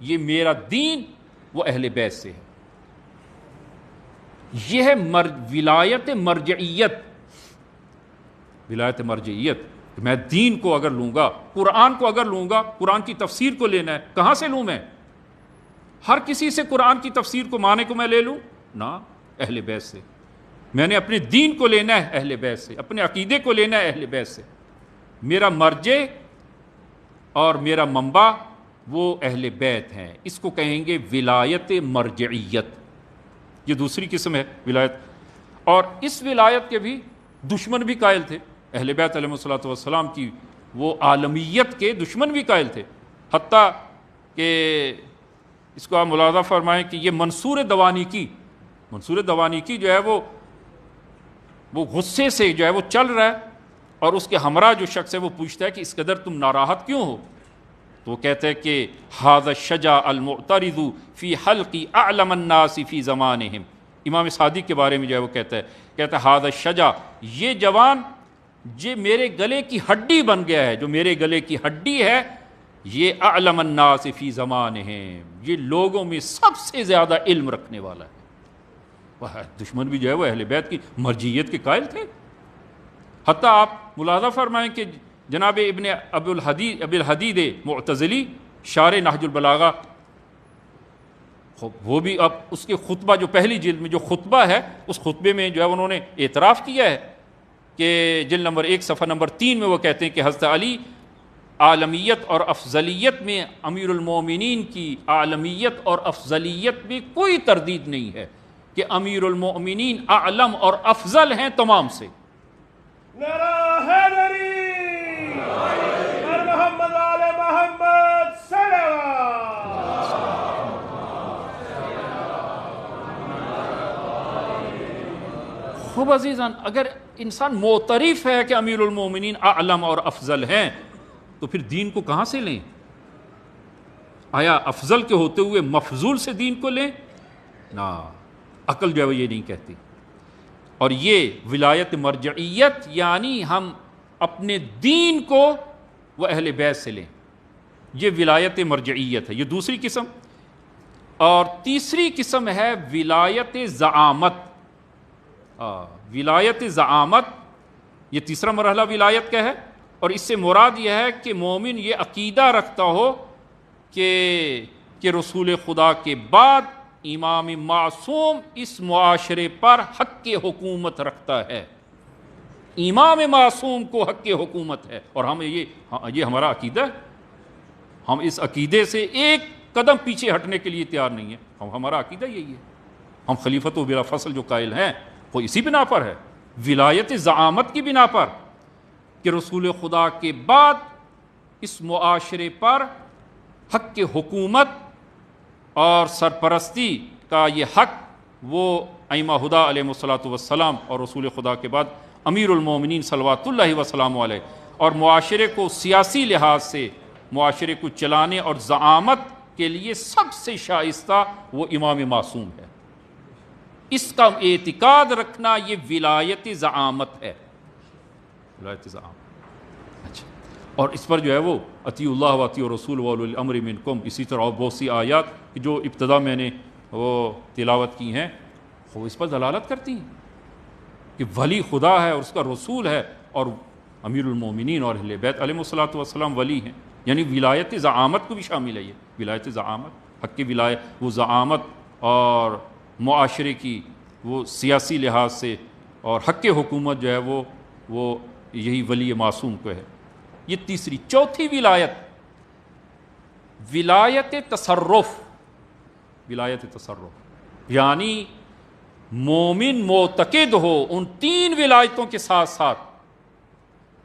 یہ میرا دین وہ اہل بیت سے ہے۔ یہ ہے ولایت مرجعیت۔ ولایت مرجعیت، میں دین کو اگر لوں گا، قرآن کو اگر لوں گا، قرآن کی تفسیر کو لینا ہے، کہاں سے لوں میں؟ ہر کسی سے قرآن کی تفسیر کو معنی کو میں لے لوں؟ نہ، اہل بیت سے۔ میں نے اپنے دین کو لینا ہے اہل بیت سے، اپنے عقیدے کو لینا ہے اہل بیت سے۔ میرا مرجع اور میرا منبع وہ اہل بیت ہیں، اس کو کہیں گے ولایت مرجعیت۔ یہ دوسری قسم ہے ولایت، اور اس ولایت کے بھی دشمن بھی قائل تھے، اہل بیت علیہ الصلوۃ والسلام کی وہ عالمیت کے دشمن بھی قائل تھے، حتیٰ کہ اس کو آپ ملاحظہ فرمائیں کہ یہ منصور دوانی کی منصور دوانیکی جو ہے وہ غصے سے جو ہے وہ چل رہا ہے، اور اس کے ہمراہ جو شخص ہے وہ پوچھتا ہے کہ اس قدر تم ناراحت کیوں ہو؟ تو وہ کہتے ہیں کہ ھذا الشجاع المعترض فی حلق اعلم الناس فی زمانہم، امام صادق کے بارے میں جو ہے وہ کہتا ہے ھذا الشجاع، یہ جوان یہ میرے گلے کی ہڈی بن گیا ہے، جو میرے گلے کی ہڈی ہے، یہ اعلم الناس فی زمانہم، یہ لوگوں میں سب سے زیادہ علم رکھنے والا ہے۔ وہ دشمن بھی جو ہے وہ اہل بیت کی مرجعیت کے قائل تھے، حتیٰ آپ ملاحظہ فرمائیں کہ جناب ابن ابی الحدید معتزلی شارح نہج البلاغہ، وہ بھی اب اس کے خطبہ جو پہلی جلد میں جو خطبہ ہے، اس خطبے میں جو ہے انہوں نے اعتراف کیا ہے کہ جلد نمبر 1 صفحہ نمبر 3 میں وہ کہتے ہیں کہ حضرت علی عالمیت اور افضلیت میں امیر المومنین کی عالمیت اور افضلیت میں کوئی تردید نہیں ہے کہ امیر المومنین اعلم اور افضل ہیں تمام سے۔ نعرہ حیدری، ہر محمد آل محمد صلوات۔ خوب عزیزان، اگر انسان معترف ہے کہ امیر المومنین اعلم اور افضل ہیں تو پھر دین کو کہاں سے لیں؟ آیا افضل کے ہوتے ہوئے مفضول سے دین کو لیں؟ نہ، عقل جو ہے وہ یہ نہیں کہتی۔ اور یہ ولایت مرجعیت یعنی ہم اپنے دین کو وہ اہل بیت سے لیں، یہ ولایت مرجعیت ہے، یہ دوسری قسم۔ اور تیسری قسم ہے ولایت زعامت۔ ولایت زعامت یہ تیسرا مرحلہ ولایت کا ہے، اور اس سے مراد یہ ہے کہ مومن یہ عقیدہ رکھتا ہو کہ رسول خدا کے بعد امام معصوم اس معاشرے پر حق حکومت رکھتا ہے، امام معصوم کو حق حکومت ہے، اور ہم یہ ہمارا عقیدہ ہے۔ ہم اس عقیدے سے ایک قدم پیچھے ہٹنے کے لیے تیار نہیں ہیں، ہمارا عقیدہ یہی ہے۔ ہم خلیفۃ و بلا فصل جو قائل ہیں وہ اسی بنا پر ہے، ولایت زعامت کی بنا پر، کہ رسول خدا کے بعد اس معاشرے پر حق حکومت اور سرپرستی کا یہ حق وہ ائمہ ہدا علیہ الصلوۃ والسلام اور رسول خدا کے بعد امیر المومنین صلوات اللہ وسلام علیہ، اور معاشرے کو سیاسی لحاظ سے معاشرے کو چلانے اور زعامت کے لیے سب سے شائستہ وہ امام معصوم ہے۔ اس کا اعتقاد رکھنا یہ ولایت زعامت ہے، ولایت زعامت۔ اچھا، اور اس پر جو ہے وہ اطیعوا اللہ و اطیعوا الرسول واولو الامر منکم، اسی طرح اور بہت سی آیات جو ابتدا میں نے وہ تلاوت کی ہیں وہ اس پر دلالت کرتی ہیں کہ ولی خدا ہے اور اس کا رسول ہے، اور امیر المومنین اور اہل بیت علیہ الصلوۃ والسلام ولی ہیں، یعنی ولایت زعامت کو بھی شامل ہے۔ یہ ولایت زعامت، حق کی ولایت، وہ زعامت اور معاشرے کی وہ سیاسی لحاظ سے اور حق حکومت جو ہے وہ یہی ولی معصوم کو ہے۔ یہ تیسری۔ چوتھی ولایت، ولایت تصرف، ولایت تصرف یعنی مومن معتقد ہو ان تین ولایتوں کے ساتھ ساتھ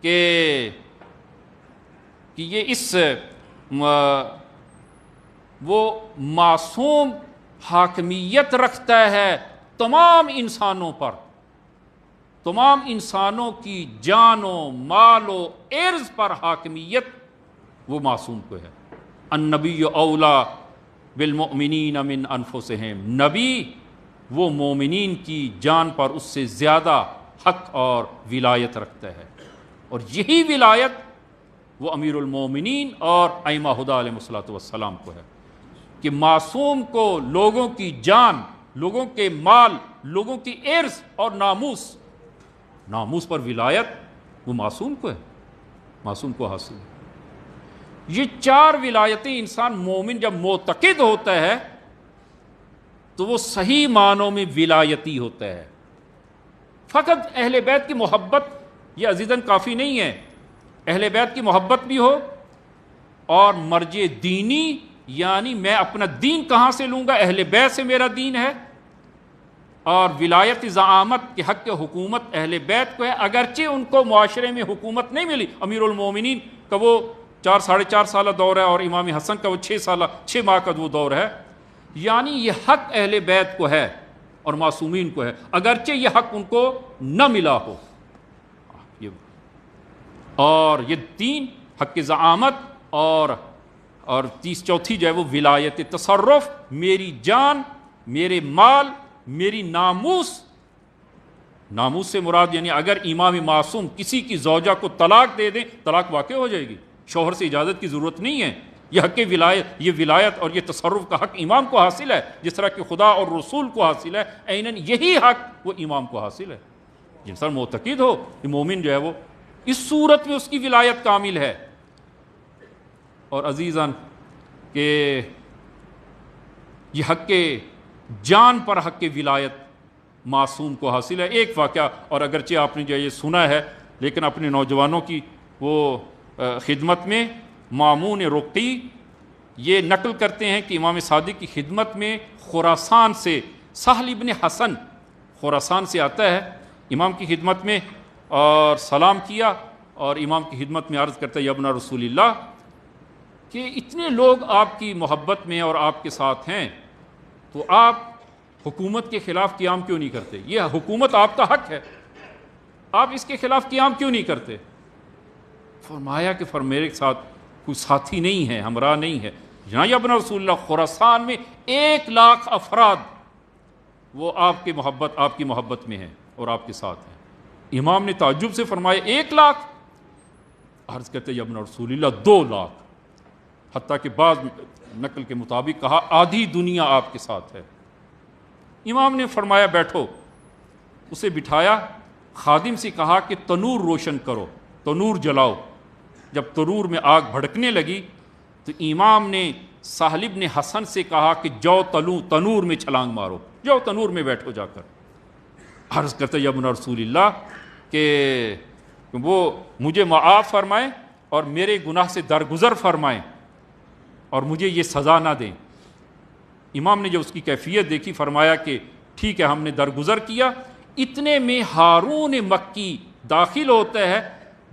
کہ یہ اس وہ معصوم حاکمیت رکھتا ہے تمام انسانوں پر، تمام انسانوں کی جان و مال و عرض پر حاکمیت وہ معصوم کو ہے۔ النبی اولا بالمؤمنین من انفسہم، نبی وہ مومنین کی جان پر اس سے زیادہ حق اور ولایت رکھتا ہے، اور یہی ولایت وہ امیر المومنین اور ائمہ ہدا علیہ الصلوۃ والسلام کو ہے کہ معصوم کو لوگوں کی جان، لوگوں کے مال، لوگوں کی عرض اور ناموس پر ولایت وہ معصوم کو ہے، معصوم کو حاصل ہے۔ یہ چار ولایتیں انسان مومن جب معتقد ہوتا ہے تو وہ صحیح معنوں میں ولایتی ہوتا ہے۔ فقط اہل بیت کی محبت یہ عزیزاً کافی نہیں ہے، اہل بیت کی محبت بھی ہو اور مرجع دینی، یعنی میں اپنا دین کہاں سے لوں گا، اہل بیت سے میرا دین ہے، اور ولایت زعامت کے حق حکومت اہل بیت کو ہے، اگرچہ ان کو معاشرے میں حکومت نہیں ملی۔ امیر المومنین کا وہ 4 سالہ دور ہے اور امام حسن کا وہ 6 ماہ کا وہ دور ہے، یعنی یہ حق اہل بیت کو ہے اور معصومین کو ہے، اگرچہ یہ حق ان کو نہ ملا ہو۔ اور یہ تین حق زعامت اور چوتھی جو ہے وہ ولایت تصرف، میری جان، میرے مال، میری ناموس سے مراد یعنی اگر امام معصوم کسی کی زوجہ کو طلاق دے دیں، طلاق واقع ہو جائے گی، شوہر سے اجازت کی ضرورت نہیں ہے۔ یہ حق ولایت اور یہ تصرف کا حق امام کو حاصل ہے، جس طرح کہ خدا اور رسول کو حاصل ہے، عیناً یہی حق وہ امام کو حاصل ہے۔ انسان معتقد ہو کہ مومن جو ہے وہ اس صورت میں اس کی ولایت کامل ہے۔ اور عزیزاً کہ یہ حق جان پر حق ولایت معصوم کو حاصل ہے۔ ایک واقعہ، اور اگرچہ آپ نے جو یہ سنا ہے لیکن اپنے نوجوانوں کی وہ خدمت میں مامون رقی یہ نقل کرتے ہیں کہ امام صادق کی خدمت میں خراسان سے سہل ابن حسن، خراسان سے آتا ہے امام کی خدمت میں اور سلام کیا، اور امام کی خدمت میں عرض کرتا ہے یا ابن رسول اللہ کہ اتنے لوگ آپ کی محبت میں اور آپ کے ساتھ ہیں، تو آپ حکومت کے خلاف قیام کیوں نہیں کرتے؟ یہ حکومت آپ کا حق ہے، آپ اس کے خلاف قیام کیوں نہیں کرتے؟ فرمایا کہ میرے ساتھ کوئی ساتھی نہیں ہے، ہمراہ نہیں ہے۔ جناب یا ابن رسول اللہ، خراسان میں 1,00,000 افراد وہ آپ کی محبت میں ہیں اور آپ کے ساتھ ہیں۔ امام نے تعجب سے فرمایا 1,00,000؟ عرض کرتے یا ابن رسول اللہ 2,00,000، حتیٰ کہ بعض نقل کے مطابق کہا آدھی دنیا آپ کے ساتھ ہے۔ امام نے فرمایا بیٹھو، اسے بٹھایا، خادم سے کہا کہ تنور روشن کرو، تنور جلاؤ۔ جب تنور میں آگ بھڑکنے لگی تو امام نے سہل ابن حسن سے کہا کہ جاؤ تنور میں چھلانگ مارو، جاؤ تنور میں بیٹھو جا کر۔ عرض کرتا یا ابن رسول اللہ کہ وہ مجھے معاف فرمائیں اور میرے گناہ سے درگزر فرمائیں اور مجھے یہ سزا نہ دیں۔ امام نے جو اس کی کیفیت دیکھی فرمایا کہ ٹھیک ہے، ہم نے درگزر کیا۔ اتنے میں ہارون مکی داخل ہوتا ہے،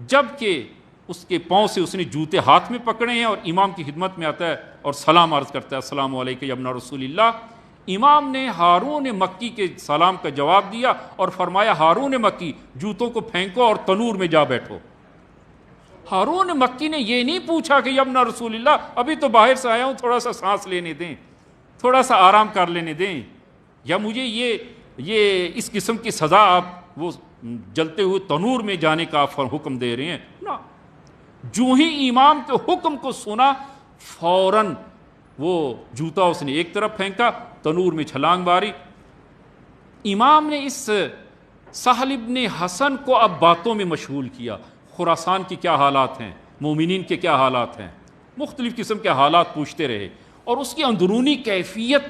جبکہ اس کے پاؤں سے اس نے جوتے ہاتھ میں پکڑے ہیں، اور امام کی خدمت میں آتا ہے اور سلام عرض کرتا ہے السلام علیکم یا ابن رسول اللہ۔ امام نے ہارون مکی کے سلام کا جواب دیا اور فرمایا ہارون مکی جوتوں کو پھینکو اور تنور میں جا بیٹھو۔ ہارون مکی نے یہ نہیں پوچھا کہ یا ابن رسول اللہ ابھی تو باہر سے آیا ہوں، تھوڑا سا سانس لینے دیں، تھوڑا سا آرام کر لینے دیں، یا مجھے یہ اس قسم کی سزا آپ وہ جلتے ہوئے تنور میں جانے کا حکم دے رہے ہیں نا۔ جو ہی امام کے حکم کو سنا فوراً وہ جوتا اس نے ایک طرف پھینکا، تنور میں چھلانگ ماری۔ امام نے اس سہل ابن حسن کو اب باتوں میں مشغول کیا، خراسان کی کیا حالات ہیں، مومنین کے کیا حالات ہیں، مختلف قسم کے حالات پوچھتے رہے، اور اس کی اندرونی کیفیت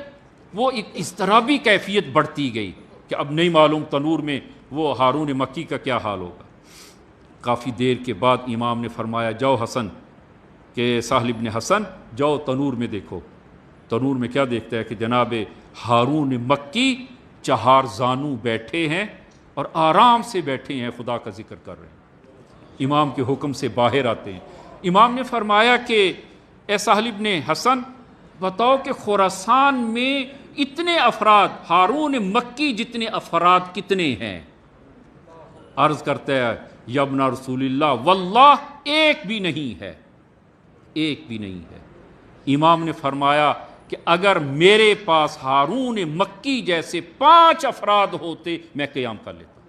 وہ ایک اضطرابی کیفیت بڑھتی گئی کہ اب نہیں معلوم تنور میں وہ ہارون مکی کا کیا حال ہوگا۔ کافی دیر کے بعد امام نے فرمایا جاؤ حسن کہ سہل ابن حسن جاؤ تنور میں دیکھو۔ تنور میں کیا دیکھتا ہے کہ جناب ہارون مکی 4 زانو بیٹھے ہیں اور آرام سے بیٹھے ہیں، خدا کا ذکر کر رہے ہیں، امام کے حکم سے باہر آتے ہیں۔ امام نے فرمایا کہ اے سہل ابن حسن بتاؤ کہ خراسان میں اتنے افراد، ہارون مکی جتنے افراد کتنے ہیں؟ عرض کرتا ہے یا ابن رسول اللہ واللہ ایک بھی نہیں ہے، ایک بھی نہیں ہے۔ امام نے فرمایا کہ اگر میرے پاس ہارون مکی جیسے 5 افراد ہوتے میں قیام کر لیتا،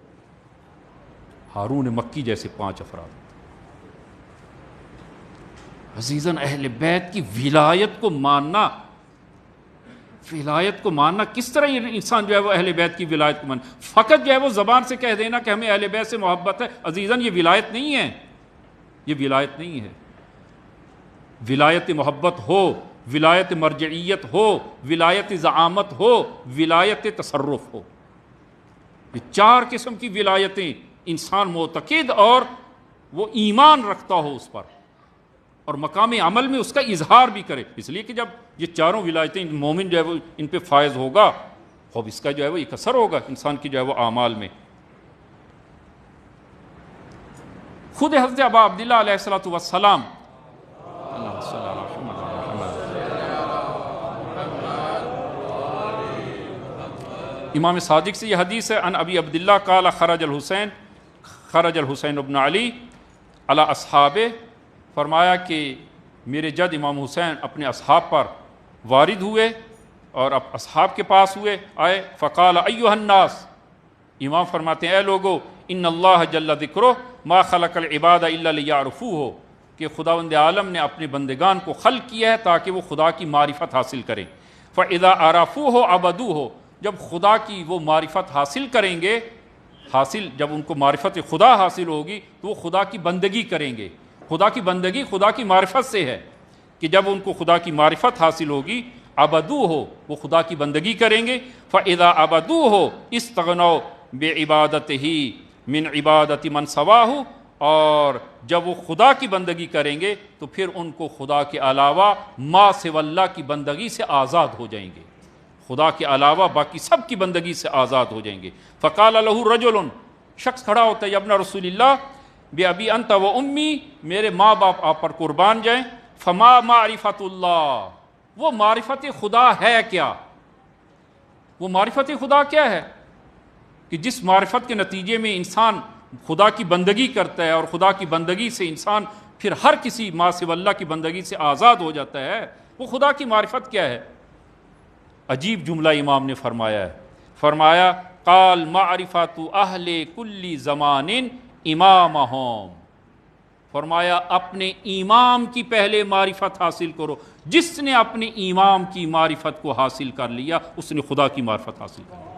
ہارون مکی جیسے 5 افراد۔ عزیزاً اہل بیت کی ولایت کو ماننا کس طرح یہ انسان جو ہے وہ اہل بیت کی ولایت کو ماننا، فقط جو ہے وہ زبان سے کہہ دینا کہ ہمیں اہل بیت سے محبت ہے، عزیزاً یہ ولایت نہیں ہے، یہ ولایت نہیں ہے۔ ولایت محبت ہو، ولایت مرجعیت ہو، ولایت زعامت ہو، ولایت تصرف ہو، یہ 4 قسم کی ولایتیں انسان معتقد اور وہ ایمان رکھتا ہو اس پر، اور مقام عمل میں اس کا اظہار بھی کرے، اس لیے کہ جب یہ 4 ولایتیں مومن جو ہے وہ ان پہ فائز ہوگا، خوب اس کا جو ہے وہ ایک اثر ہوگا انسان کی جو ہے وہ اعمال میں۔ خود حضرت ابا عبداللہ علیہ السلام امام صادق سے یہ حدیث ہے، ان ابی عبداللہ قال خرج الحسین ابن علی علی اصحاب، فرمایا کہ میرے جد امام حسین اپنے اصحاب پر وارد ہوئے اور اب اصحاب کے پاس آئے، فقال ایھا الناس، امام فرماتے ہیں اے لوگو، ان اللہ جل ذکرہ ما خلق العباد الا لیعرفوہ، کہ خداوند عالم نے اپنے بندگان کو خلق کیا ہے تاکہ وہ خدا کی معرفت حاصل کریں، فاذا عرفوہ عبدوہ، جب خدا کی وہ معرفت حاصل کریں گے، جب ان کو معرفت خدا حاصل ہوگی تو وہ خدا کی بندگی کریں گے۔ خدا کی بندگی خدا کی معرفت سے ہے کہ جب ان کو خدا کی معرفت حاصل ہوگی، عبدوہ، وہ خدا کی بندگی کریں گے، فاذا عبدوہ استغنوا بعبادتہ من عبادت من سواہ، اور جب وہ خدا کی بندگی کریں گے تو پھر ان کو خدا کے علاوہ ما سوی اللہ کی بندگی سے آزاد ہو جائیں گے، خدا کے علاوہ باقی سب کی بندگی سے آزاد ہو جائیں گے۔ فقال له رجل، شخص کھڑا ہوتا ہے، یا ابن رسول اللہ بأبی انت و امی، میرے ماں باپ آپ پر قربان جائیں، فما معرفت اللہ، وہ معرفت خدا ہے کیا؟ وہ معرفت خدا کیا ہے؟ کہ جس معرفت کے نتیجے میں انسان خدا کی بندگی کرتا ہے اور خدا کی بندگی سے انسان پھر ہر کسی ما سوی اللہ کی بندگی سے آزاد ہو جاتا ہے، وہ خدا کی معرفت کیا ہے؟ عجیب جملہ امام نے فرمایا ہے، فرمایا قال معرفت اہل کل زمان امامہم، فرمایا اپنے امام کی پہلے معرفت حاصل کرو، جس نے اپنے امام کی معرفت کو حاصل کر لیا اس نے خدا کی معرفت حاصل کر لی۔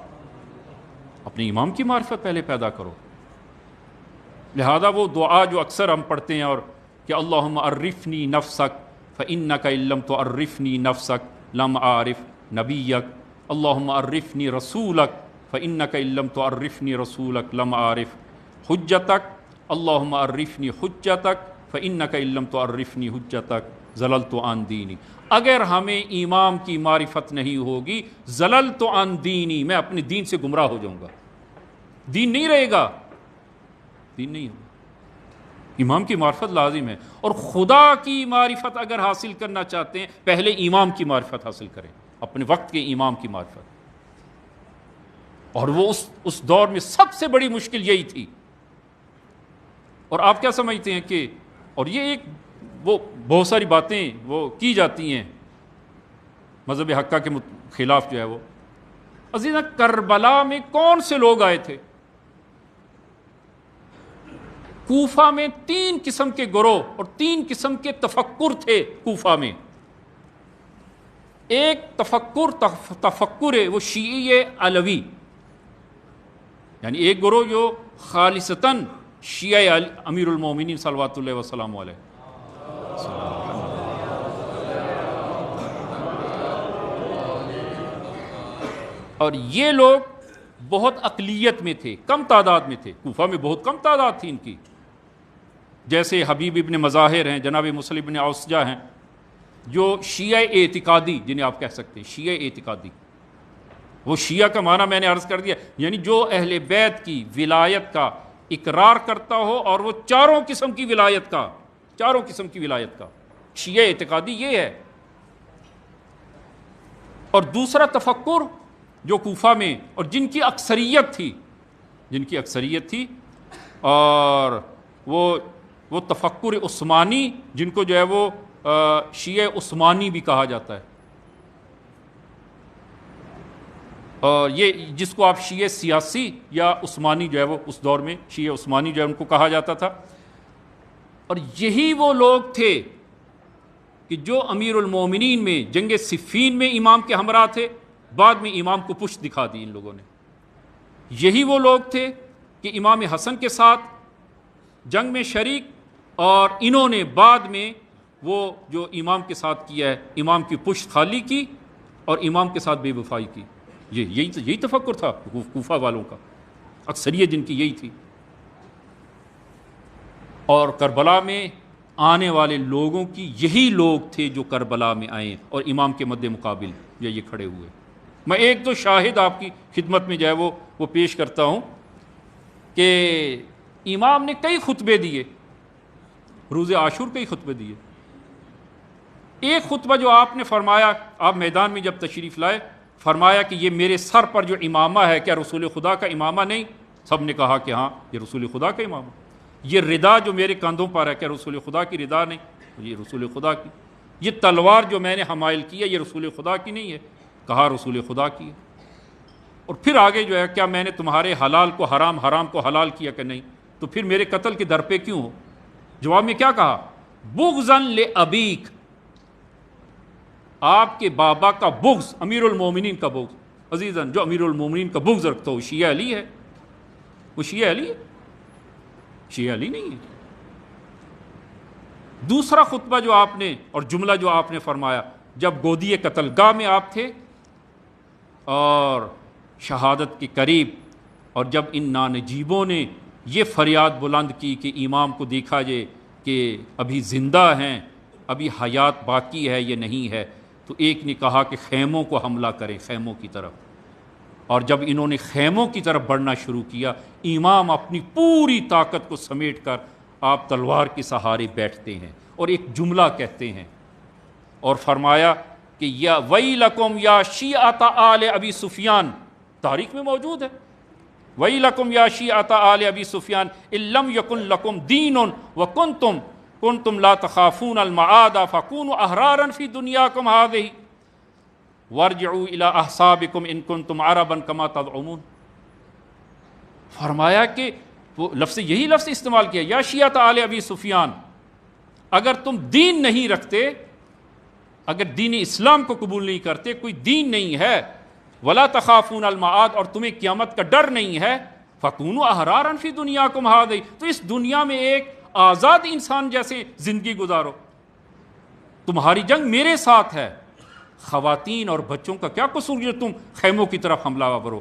اپنے امام کی معرفت پہلے پیدا کرو۔ لہذا وہ دعا جو اکثر ہم پڑھتے ہیں، اور کہ اللہم عرفنی نفسک فإنک ان لم تعرفنی نفسک لم اعرف نبیک، اللہم عرفنی رسولک فإنک ان لم تعرفنی رسولک لم اعرف حجتک، اللہم عرفنی حجتک فإنک ان لم تعرفنی حجتک ضللت عن دینی۔ اگر ہمیں امام کی معرفت نہیں ہوگی، ضللت عن دینی، میں اپنے دین سے گمراہ ہو جاؤں گا، دین نہیں رہے گا، دین نہیں ہوگا۔ امام کی معرفت لازم ہے، اور خدا کی معرفت اگر حاصل کرنا چاہتے ہیں پہلے امام کی معرفت حاصل کریں، اپنے وقت کے امام کی معرفت۔ اور وہ اس دور میں سب سے بڑی مشکل یہی تھی۔ اور آپ کیا سمجھتے ہیں کہ، اور یہ ایک وہ بہت ساری باتیں وہ کی جاتی ہیں مذہب حقہ کے خلاف جو ہے وہ، عزیزاں کربلا میں کون سے لوگ آئے تھے؟ کوفہ میں 3 قسم کے گروہ اور 3 قسم کے تفکر تھے کوفہ میں۔ ایک تفکر ہے وہ شیعی علوی، یعنی ایک گروہ جو خالصتاً شیعہ امیر المومنین صلوات اللہ وسلم علیہ، اور یہ لوگ بہت اقلیت میں تھے، کم تعداد میں تھے، کوفہ میں بہت کم تعداد تھی ان کی، جیسے حبیب ابن مظاہر ہیں، جناب مسلم ابن اوسجہ ہیں، جو شیعہ اعتقادی جنہیں آپ کہہ سکتے ہیں، شیعہ اعتقادی۔ وہ شیعہ کا معنی میں نے عرض کر دیا، یعنی جو اہل بیت کی ولایت کا اقرار کرتا ہو، اور وہ چاروں قسم کی ولایت کا شیعہ اعتقادی یہ ہے۔ اور دوسرا تفکر جو کوفہ میں، اور جن کی اکثریت تھی، اور وہ تفکر عثمانی، جن کو جو ہے وہ شیعہ عثمانی بھی کہا جاتا ہے، اور یہ جس کو آپ شیعہ سیاسی یا عثمانی جو ہے وہ اس دور میں شیعہ عثمانی جو ہے ان کو کہا جاتا تھا۔ اور یہی وہ لوگ تھے کہ جو امیر المومنین میں جنگ صفین میں امام کے ہمراہ تھے، بعد میں امام کو پشت دکھا دی ان لوگوں نے۔ یہی وہ لوگ تھے کہ امام حسن کے ساتھ جنگ میں شریک، اور انہوں نے بعد میں وہ جو امام کے ساتھ کیا ہے، امام کی پشت خالی کی اور امام کے ساتھ بے وفائی کی۔ یہی تفکر تھا کوفہ والوں کا، اکثریت جن کی یہی تھی۔ اور کربلا میں آنے والے لوگوں کی یہی لوگ تھے جو کربلا میں آئے اور امام کے مد مقابل یہ کھڑے ہوئے۔ میں ایک دو شاہد آپ کی خدمت میں جو ہے وہ پیش کرتا ہوں کہ امام نے کئی خطبے دیے، روز عاشور کئی خطبے دیے۔ ایک خطبہ جو آپ نے فرمایا، آپ میدان میں جب تشریف لائے فرمایا کہ یہ میرے سر پر جو امامہ ہے کیا رسول خدا کا امامہ نہیں؟ سب نے کہا کہ ہاں یہ رسول خدا کا امامہ. یہ ردا جو میرے کندھوں پر ہے کیا رسول خدا کی ردا نہیں؟ یہ رسول خدا کی. یہ تلوار جو میں نے حمائل کی ہے یہ رسول خدا کی نہیں ہے؟ کہا رسول خدا کی ہے. اور پھر آگے جو ہے کیا میں نے تمہارے حلال کو حرام، حرام کو حلال کیا کہ نہیں؟ تو پھر میرے قتل کے در پہ کیوں ہو؟ جواب میں کیا کہا؟ بغضاً لأبیک، آپ کے بابا کا بغض، امیر المومنین کا بغض. عزیزاً جو امیر المومنین کا بغض رکھتا ہو شیعہ علی ہے. وہ شیعہ علی ہے؟ شیعہ علی نہیں ہے. دوسرا خطبہ جو آپ نے اور جملہ جو آپ نے فرمایا جب گودی قتل گاہ میں آپ تھے اور شہادت کے قریب، اور جب ان نانجیبوں نے یہ فریاد بلند کی کہ امام کو دیکھا جائے کہ ابھی زندہ ہیں، ابھی حیات باقی ہے یہ نہیں ہے، تو ایک نے کہا کہ خیموں کو حملہ کریں، خیموں کی طرف. اور جب انہوں نے خیموں کی طرف بڑھنا شروع کیا، امام اپنی پوری طاقت کو سمیٹ کر آپ تلوار کے سہارے بیٹھتے ہیں اور ایک جملہ کہتے ہیں اور فرمایا کہ یا ویلکم یا شیعۃ آل ابی سفیان، تاریخ میں موجود ہے، ویلکم یا شیعۃ آل ابی سفیان ان لم یکن لکم دین وکنتم لا تخافون المعاد فکونوا احرارا فی دنیاکم ہذہ وارجعوا الی احسابکم ان کنتم عربا کما تزعمون. فرمایا کہ وہ لفظ، یہی لفظ استعمال کیا، یا شیعۃ آل ابی سفیان، اگر تم دین نہیں رکھتے، اگر دین اسلام کو قبول نہیں کرتے، کوئی دین نہیں ہے، ولا تخافون المعاد، اور تمہیں قیامت کا ڈر نہیں ہے، فکونوا احرارا فی دنیاکم ہذہ، تو اس دنیا میں ایک آزاد انسان جیسے زندگی گزارو. تمہاری جنگ میرے ساتھ ہے، خواتین اور بچوں کا کیا قصور جو تم خیموں کی طرف حملہ آورو؟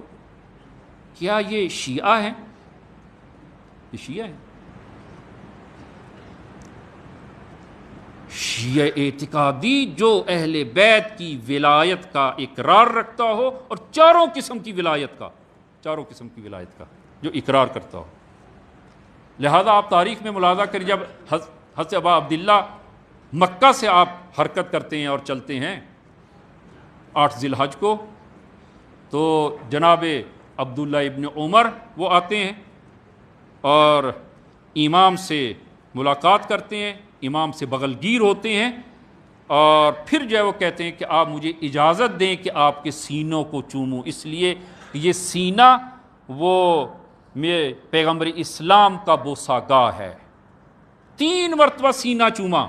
کیا یہ شیعہ ہیں؟ یہ شیعہ ہیں. شیعہ اعتقادی جو اہل بیت کی ولایت کا اقرار رکھتا ہو اور چاروں قسم کی ولایت کا جو اقرار کرتا ہو. لہذا آپ تاریخ میں ملاحظہ کریں، جب حضرت ابا عبداللہ مکہ سے آپ حرکت کرتے ہیں اور چلتے ہیں 8 ذی الحج کو، تو جناب عبداللہ ابن عمر وہ آتے ہیں اور امام سے ملاقات کرتے ہیں، امام سے بغل گیر ہوتے ہیں، اور پھر جو ہے وہ کہتے ہیں کہ آپ مجھے اجازت دیں کہ آپ کے سینوں کو چوموں، اس لیے یہ سینہ وہ میں پیغمبر اسلام کا بوسہ گاہ ہے. 3 مرتبہ سینہ چوما،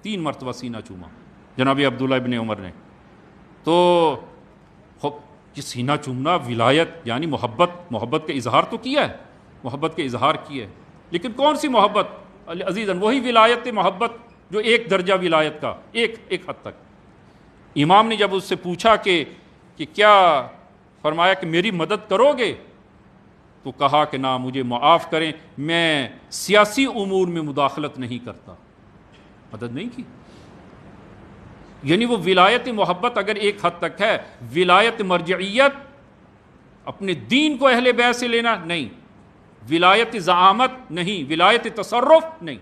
3 مرتبہ سینہ چوما جناب عبداللہ ابن عمر نے. تو یہ سینہ چومنا ولایت یعنی محبت کا اظہار تو کیا ہے، محبت کا اظہار کیا ہے، لیکن کون سی محبت عزیزاً؟ وہی ولایت محبت جو ایک درجہ ولایت کا ایک حد تک. امام نے جب اس سے پوچھا کہ کیا، فرمایا کہ میری مدد کرو گے؟ تو کہا کہ نہ، مجھے معاف کریں، میں سیاسی امور میں مداخلت نہیں کرتا. مدد نہیں کی. یعنی وہ ولایت محبت اگر ایک حد تک ہے، ولایت مرجعیت اپنے دین کو اہل بیت سے لینا نہیں، ولایت زعامت نہیں، ولایت تصرف نہیں.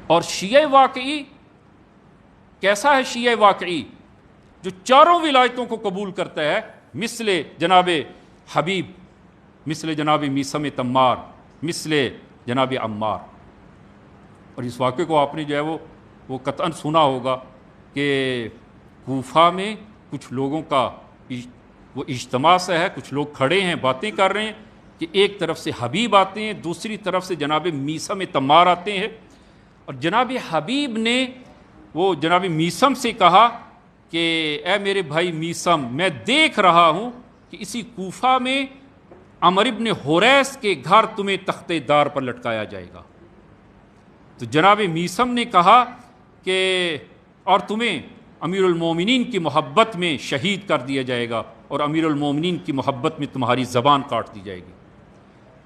اور شیعہ واقعی کیسا ہے؟ شیعہ واقعی جو چاروں ولایتوں کو قبول کرتا ہے، مثل جناب حبیب، مثل جناب میثم تمار، مثل جناب عمار. اور اس واقعے کو آپ نے جو ہے وہ قطعاً سنا ہوگا کہ کوفہ میں کچھ لوگوں کا وہ اجتماع سے ہے، کچھ لوگ کھڑے ہیں باتیں کر رہے ہیں کہ ایک طرف سے حبیب آتے ہیں، دوسری طرف سے جناب میثم تمار آتے ہیں. اور جناب حبیب نے وہ جناب میثم سے کہا کہ اے میرے بھائی میثم، میں دیکھ رہا ہوں کہ اسی کوفہ میں عمر ابن حریث کے گھر تمہیں تختے دار پر لٹکایا جائے گا. تو جناب میثم نے کہا کہ اور تمہیں امیر المومنین کی محبت میں شہید کر دیا جائے گا، اور امیر المومنین کی محبت میں تمہاری زبان کاٹ دی جائے گی.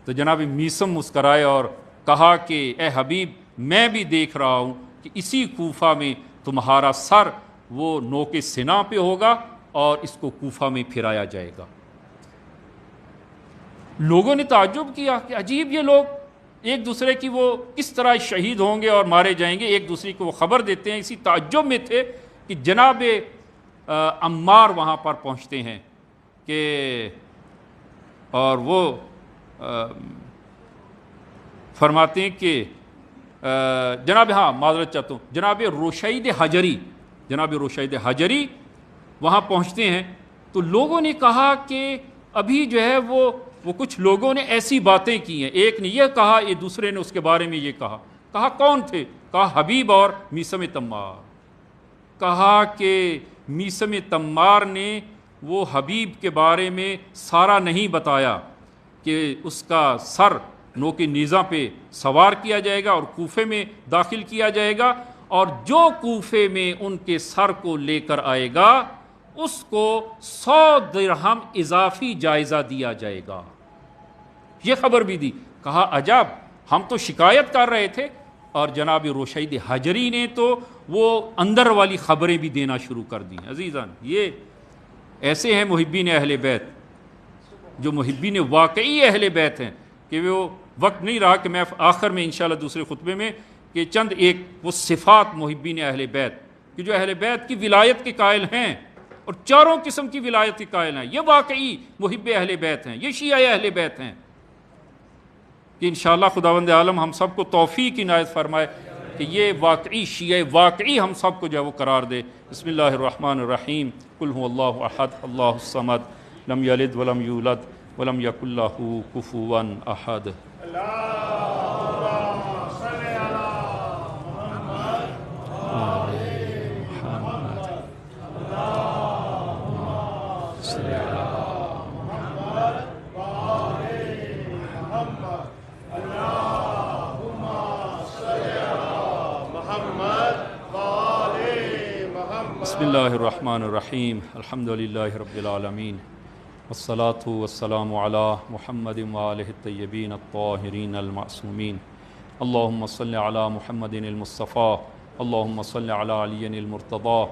تو جناب میثم مسکرائے اور کہا کہ اے حبیب، میں بھی دیکھ رہا ہوں کہ اسی کوفہ میں تمہارا سر وہ نوک سنا پہ ہوگا اور اس کو کوفہ میں پھرایا جائے گا. لوگوں نے تعجب کیا کہ عجیب، یہ لوگ ایک دوسرے کی وہ کس طرح شہید ہوں گے اور مارے جائیں گے، ایک دوسرے کو وہ خبر دیتے ہیں. اسی تعجب میں تھے کہ جناب عمار وہاں پر پہنچتے ہیں کہ اور وہ فرماتے ہیں کہ معذرت چاہتا ہوں، جناب رشید حجری وہاں پہنچتے ہیں تو لوگوں نے کہا کہ ابھی جو ہے وہ کچھ لوگوں نے ایسی باتیں کی ہیں، ایک نے یہ کہا، یہ دوسرے نے اس کے بارے میں یہ کہا کون تھے؟ کہا حبیب اور میثم تمار۔ کہا کہ میثم تمار نے وہ حبیب کے بارے میں سارا نہیں بتایا کہ اس کا سر نوک نیزہ پہ سوار کیا جائے گا اور کوفے میں داخل کیا جائے گا، اور جو کوفے میں ان کے سر کو لے کر آئے گا اس کو 100 درہم اضافی جائزہ دیا جائے گا۔ یہ خبر بھی دی۔ کہا عجب، ہم تو شکایت کر رہے تھے، اور جناب رشید حجری نے تو وہ اندر والی خبریں بھی دینا شروع کر دی۔ عزیزان، یہ ایسے ہیں محبین اہل بیت، جو محبین واقعی اہل بیت ہیں، کہ وہ وقت نہیں رہا کہ میں آخر میں انشاءاللہ دوسرے خطبے میں کہ چند ایک وہ صفات محبین اہل بیت کہ جو اہل بیت کی ولایت کے قائل ہیں اور چاروں قسم کی ولایت کے قائل ہیں، یہ واقعی محب اہل بیت ہیں، یہ شیعہ اہل بیت ہیں، کہ انشاءاللہ خداوند عالم ہم سب کو توفیق عنایت فرمائے کہ یہ واقعی شیعہ واقعی ہم سب کو جو ہے وہ قرار دے۔ بسم اللہ الرحمن الرحیم، قل هو اللہ احد اللہ الصمد لم یلد ولم یولد ولم یکن لہ کفوا احد۔ بسم اللہ الرحمن الرحیم، الحمدللہ رب العالمین، والصلاة والسلام علی محمد وآلہ الطیبین الطاہرین المعصومین، اللہم صل علی محمد المصطفیٰ، اللہم صل علی علی المرتضیٰ،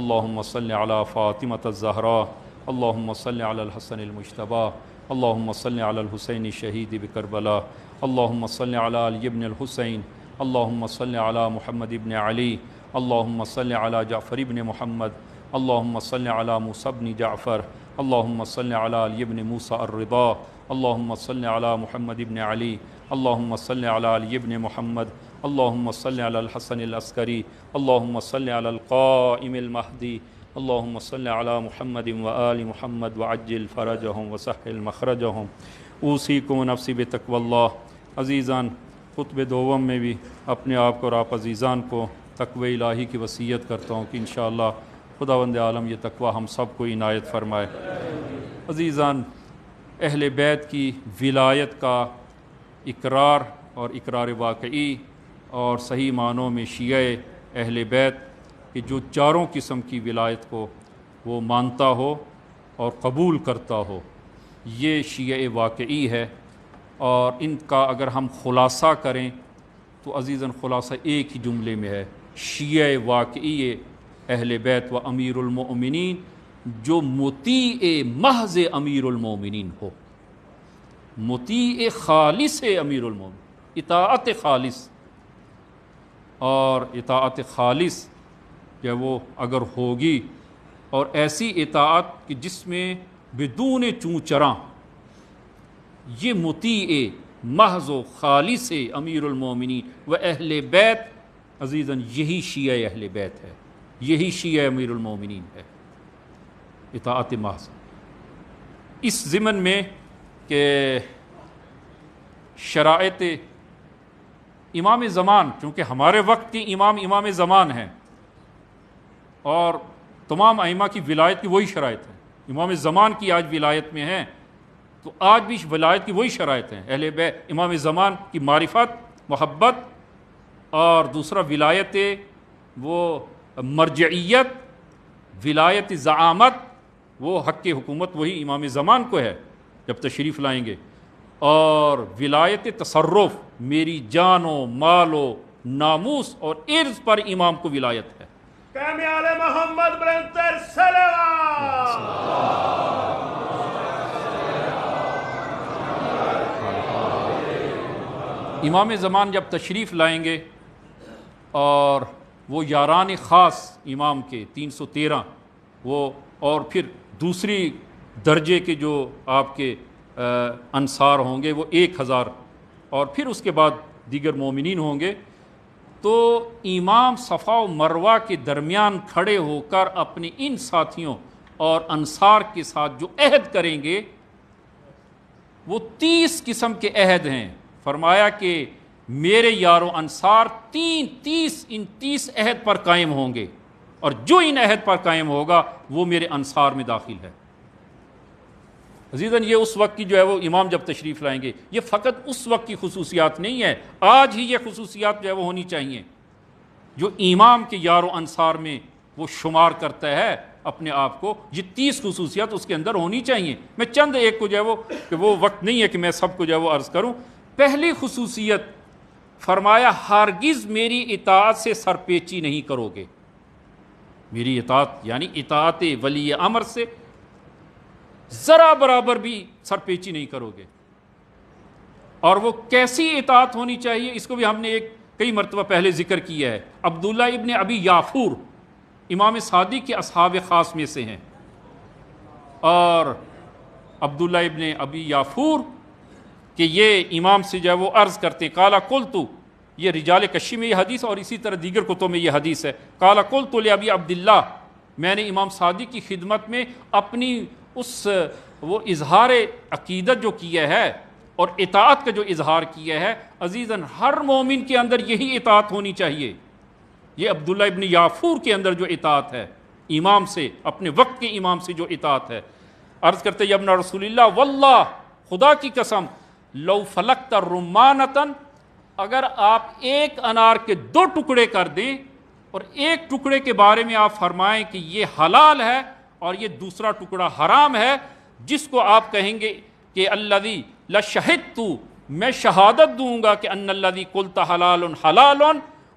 اللہم صل علی فاطمة الزہراء، اللہم صل علی الحسن المجتبیٰ، اللہم صل علی الحسین شہید بکربلا، اللہم صل علی علی بن الحسین، اللہم صل علی محمد بن علی، اللہم صل علی جعفر بن محمد، اللہم صل علی موسیٰ بن جعفر، اللہم صل علی علی بن موسیٰ الرضا، اللہم صل علی محمد بن علی، اللہم صل علی علی بن محمد، اللہم صل علی الحسن العسکری، اللہم صل علی القائم المہدی، اللہم صل علی محمد وآل محمد وعجل فرجہم وسہل مخرجہم۔ اوصیکم نفسی بتقوی اللہ۔ عزیزان، خطبہ دوم میں بھی اپنے آپ کو اور آپ عزیزان کو تقوی الہی کی وصیت کرتا ہوں کہ انشاءاللہ خداوند عالم یہ تقوی ہم سب کو عنایت فرمائے۔ عزیزان، اہل بیت کی ولایت کا اقرار اور اقرار واقعی اور صحیح معنوں میں شیعہ اہل بیت کہ جو چاروں قسم کی ولایت کو وہ مانتا ہو اور قبول کرتا ہو، یہ شیعہ واقعی ہے۔ اور ان کا اگر ہم خلاصہ کریں تو عزیزاً خلاصہ ایک ہی جملے میں ہے، شیعہ واقعی اہل بیت و امیر المؤمنین جو مطیع محض امیر المؤمنین ہو، مطیع خالص امیر المؤمنین، اطاعت خالص، اور اطاعت خالص جو وہ اگر ہوگی اور ایسی اطاعت کہ جس میں بدون چوں چراں، یہ مطیع محض و خالص امیر المومنین و اہل بیت، عزیزاً یہی شیعہ اہل بیت ہے، یہی شیعہ امیر المومنین ہے، اطاعت محض۔ اس ضمن میں کہ شرائط امام زمان، چونکہ ہمارے وقت کے امام زمان ہیں اور تمام ائمہ کی ولایت کی وہی شرائط ہیں، امام زمان کی آج ولایت میں ہیں تو آج بھی ولایت کی وہی شرائط ہیں، اہل بیت امام زمان کی معرفت، محبت، اور دوسرا ولایت وہ مرجعیت، ولایت زعامت، وہ حق حکومت وہی امام زمان کو ہے جب تشریف لائیں گے، اور ولایت تصرف، میری جان و مال و ناموس اور عرض پر امام کو ولایت ہے۔ کامی آل محمد برنتر صلوات۔ امام زمان جب تشریف لائیں گے اور وہ یاران خاص امام کے 313 وہ، اور پھر دوسری درجے کے جو آپ کے انصار ہوں گے وہ 1000، اور پھر اس کے بعد دیگر مومنین ہوں گے. تو امام صفا و مروہ کے درمیان کھڑے ہو کر اپنے ان ساتھیوں اور انصار کے ساتھ جو عہد کریں گے وہ 30 قسم کے عہد ہیں. فرمایا کہ میرے یارو انصار 30 عہد پر قائم ہوں گے، اور جو ان عہد پر قائم ہوگا وہ میرے انصار میں داخل ہے. عزیزاً، یہ اس وقت کی جو ہے وہ امام جب تشریف لائیں گے، یہ فقط اس وقت کی خصوصیات نہیں ہے، آج ہی یہ خصوصیات جو ہے وہ ہونی چاہیے. جو امام کے یار و انصار میں وہ شمار کرتا ہے اپنے آپ کو، یہ 30 خصوصیات اس کے اندر ہونی چاہیے. میں چند ایک کو جو ہے وہ، کہ وہ وقت نہیں ہے کہ میں سب کو جو ہے وہ عرض کروں. پہلی خصوصیت فرمایا ہرگز میری اطاعت سے سرپیچی نہیں کرو گے. میری اطاعت یعنی اطاعت ولی امر سے ذرا برابر بھی سرپیچی نہیں کرو گے. اور وہ کیسی اطاعت ہونی چاہیے اس کو بھی ہم نے کئی مرتبہ پہلے ذکر کیا ہے. عبداللہ ابن ابی یافور امام صادق کے اصحاب خاص میں سے ہیں، اور عبداللہ ابن ابی یافور کہ یہ امام سے جو ہے وہ عرض کرتے ہیں، قال قلت، یہ رجال کشی میں یہ حدیث اور اسی طرح دیگر کتب میں یہ حدیث ہے، قال قلت لابی عبداللہ، میں نے امام صادق کی خدمت میں اپنی اس وہ اظہار عقیدت جو کیا ہے اور اطاعت کا جو اظہار کیا ہے، عزیزاً ہر مومن کے اندر یہی اطاعت ہونی چاہیے. یہ عبداللہ ابن یافور کے اندر جو اطاعت ہے امام سے، اپنے وقت کے امام سے جو اطاعت ہے، عرض کرتے یا ابن رسول اللہ واللہ، خدا کی قسم، لو فلقت رمانتن، اگر آپ ایک انار کے 2 ٹکڑے کر دیں اور ایک ٹکڑے کے بارے میں آپ فرمائیں کہ یہ حلال ہے اور یہ دوسرا ٹکڑا حرام ہے، جس کو آپ کہیں گے کہ الذی لشہدت، میں شہادت دوں گا کہ ان الذی قلت حلال حلال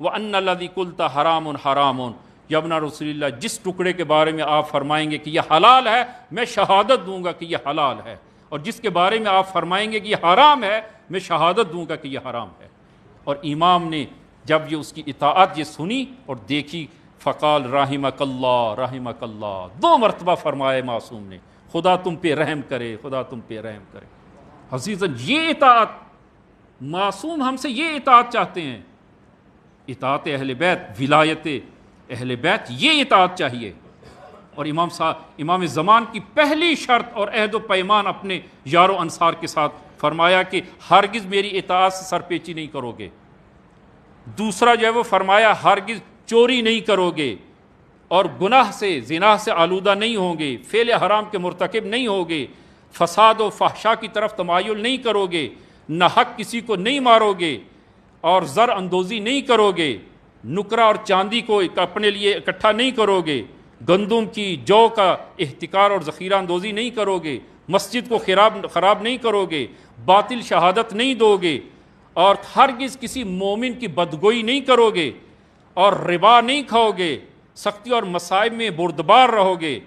وان الذی قلت حرام حرام. یا ابن رسول اللہ، جس ٹکڑے کے بارے میں آپ فرمائیں گے کہ یہ حلال ہے، میں شہادت دوں گا کہ یہ حلال ہے، اور جس کے بارے میں آپ فرمائیں گے کہ یہ حرام ہے، میں شہادت دوں گا کہ یہ حرام ہے. اور امام نے جب یہ اس کی اطاعت یہ سنی اور دیکھی، فقال رحمک اللہ رحمک اللہ، 2 مرتبہ فرمائے معصوم نے، خدا تم پہ رحم کرے، خدا تم پہ رحم کرے. عزیزاً، یہ اطاعت، معصوم ہم سے یہ اطاعت چاہتے ہیں، اطاعت اہل بیت، ولایت اہل بیت، یہ اطاعت چاہیے. اور امام زمان کی پہلی شرط اور عہد و پیمان اپنے یار و انصار کے ساتھ فرمایا کہ ہرگز میری اطاعت سے سرپیچی نہیں کرو گے. دوسرا جو ہے وہ فرمایا ہرگز چوری نہیں کرو گے، اور گناہ سے، زنا سے آلودہ نہیں ہوں گے، فعل حرام کے مرتکب نہیں ہوگے، فساد و فحشا کی طرف تمایل نہیں کرو گے، نہ حق کسی کو نہیں مارو گے، اور زر اندوزی نہیں کرو گے، نکرہ اور چاندی کو اپنے لیے اکٹھا نہیں کرو گے، گندم کی، جو کا احتکار اور ذخیرہ اندوزی نہیں کرو گے، مسجد کو خراب نہیں کرو گے، باطل شہادت نہیں دو گے، اور ہرگز کسی مومن کی بدگوئی نہیں کرو گے، اور ربا نہیں کھاؤ گے، سختی اور مصائب میں بردبار رہو گے،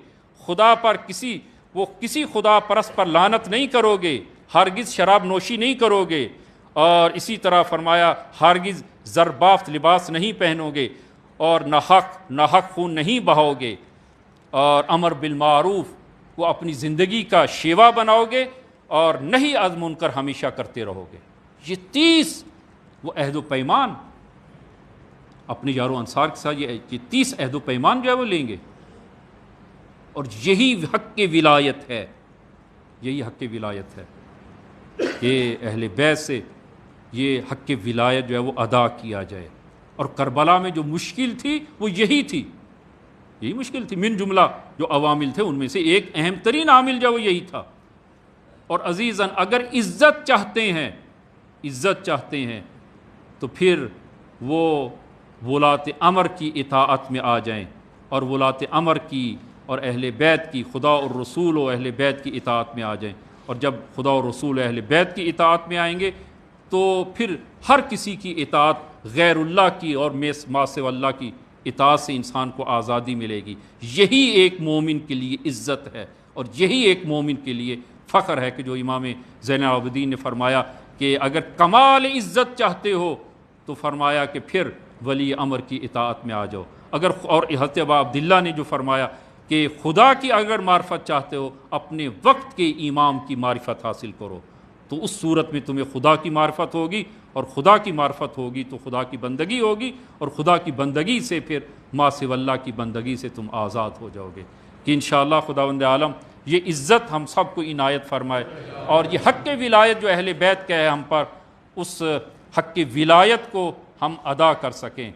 خدا پر کسی خدا پرست پر لعنت نہیں کرو گے، ہرگز شراب نوشی نہیں کرو گے، اور اسی طرح فرمایا ہرگز زربافت لباس نہیں پہنو گے، اور ناحق خون نہیں بہاؤ گے، اور امر بالمعروف وہ اپنی زندگی کا شیوا بناؤ گے، اور نہیں از منکر ہمیشہ کرتے رہو گے. یہ 30 وہ عہد و پیمان اپنے یار و انصار کے ساتھ، یہ 30 عہد و پیمان جو ہے وہ لیں گے. اور یہی حق کی ولایت ہے، یہی حق کی ولایت ہے کہ اہل بیت سے یہ حق کی ولایت جو ہے وہ ادا کیا جائے. اور کربلا میں جو مشکل تھی وہ یہی تھی، یہی مشکل تھی. من جملہ جو عوامل تھے ان میں سے ایک اہم ترین عامل جو وہ یہی تھا. اور عزیزاً، اگر عزت چاہتے ہیں تو پھر وہ ولاۃ امر کی اطاعت میں آ جائیں، اور ولاۃ امر کی اور اہل بیت کی، خدا اور رسول و اہل بیت کی اطاعت میں آ جائیں. اور جب خدا اور رسول اہل بیت کی اطاعت میں آئیں گے تو پھر ہر کسی کی اطاعت غیر اللہ کی اور ما سوی اللہ کی اطاعت سے انسان کو آزادی ملے گی. یہی ایک مومن کے لیے عزت ہے، اور یہی ایک مومن کے لیے فخر ہے کہ جو امام زین العابدین نے فرمایا کہ اگر کمال عزت چاہتے ہو تو فرمایا کہ پھر ولی امر کی اطاعت میں آ جاؤ۔ اگر اور حضرت ابا عبداللہ نے جو فرمایا کہ خدا کی اگر معرفت چاہتے ہو اپنے وقت کے امام کی معرفت حاصل کرو، تو اس صورت میں تمہیں خدا کی معرفت ہوگی، اور خدا کی معرفت ہوگی تو خدا کی بندگی ہوگی، اور خدا کی بندگی سے پھر ما سوی اللہ کی بندگی سے تم آزاد ہو جاؤ گے۔ کہ انشاءاللہ خداوند عالم یہ عزت ہم سب کو عنایت فرمائے، اور یہ حق ولایت جو اہل بیت کا ہے ہم پر، اس حق ولایت کو ہم ادا کر سکیں۔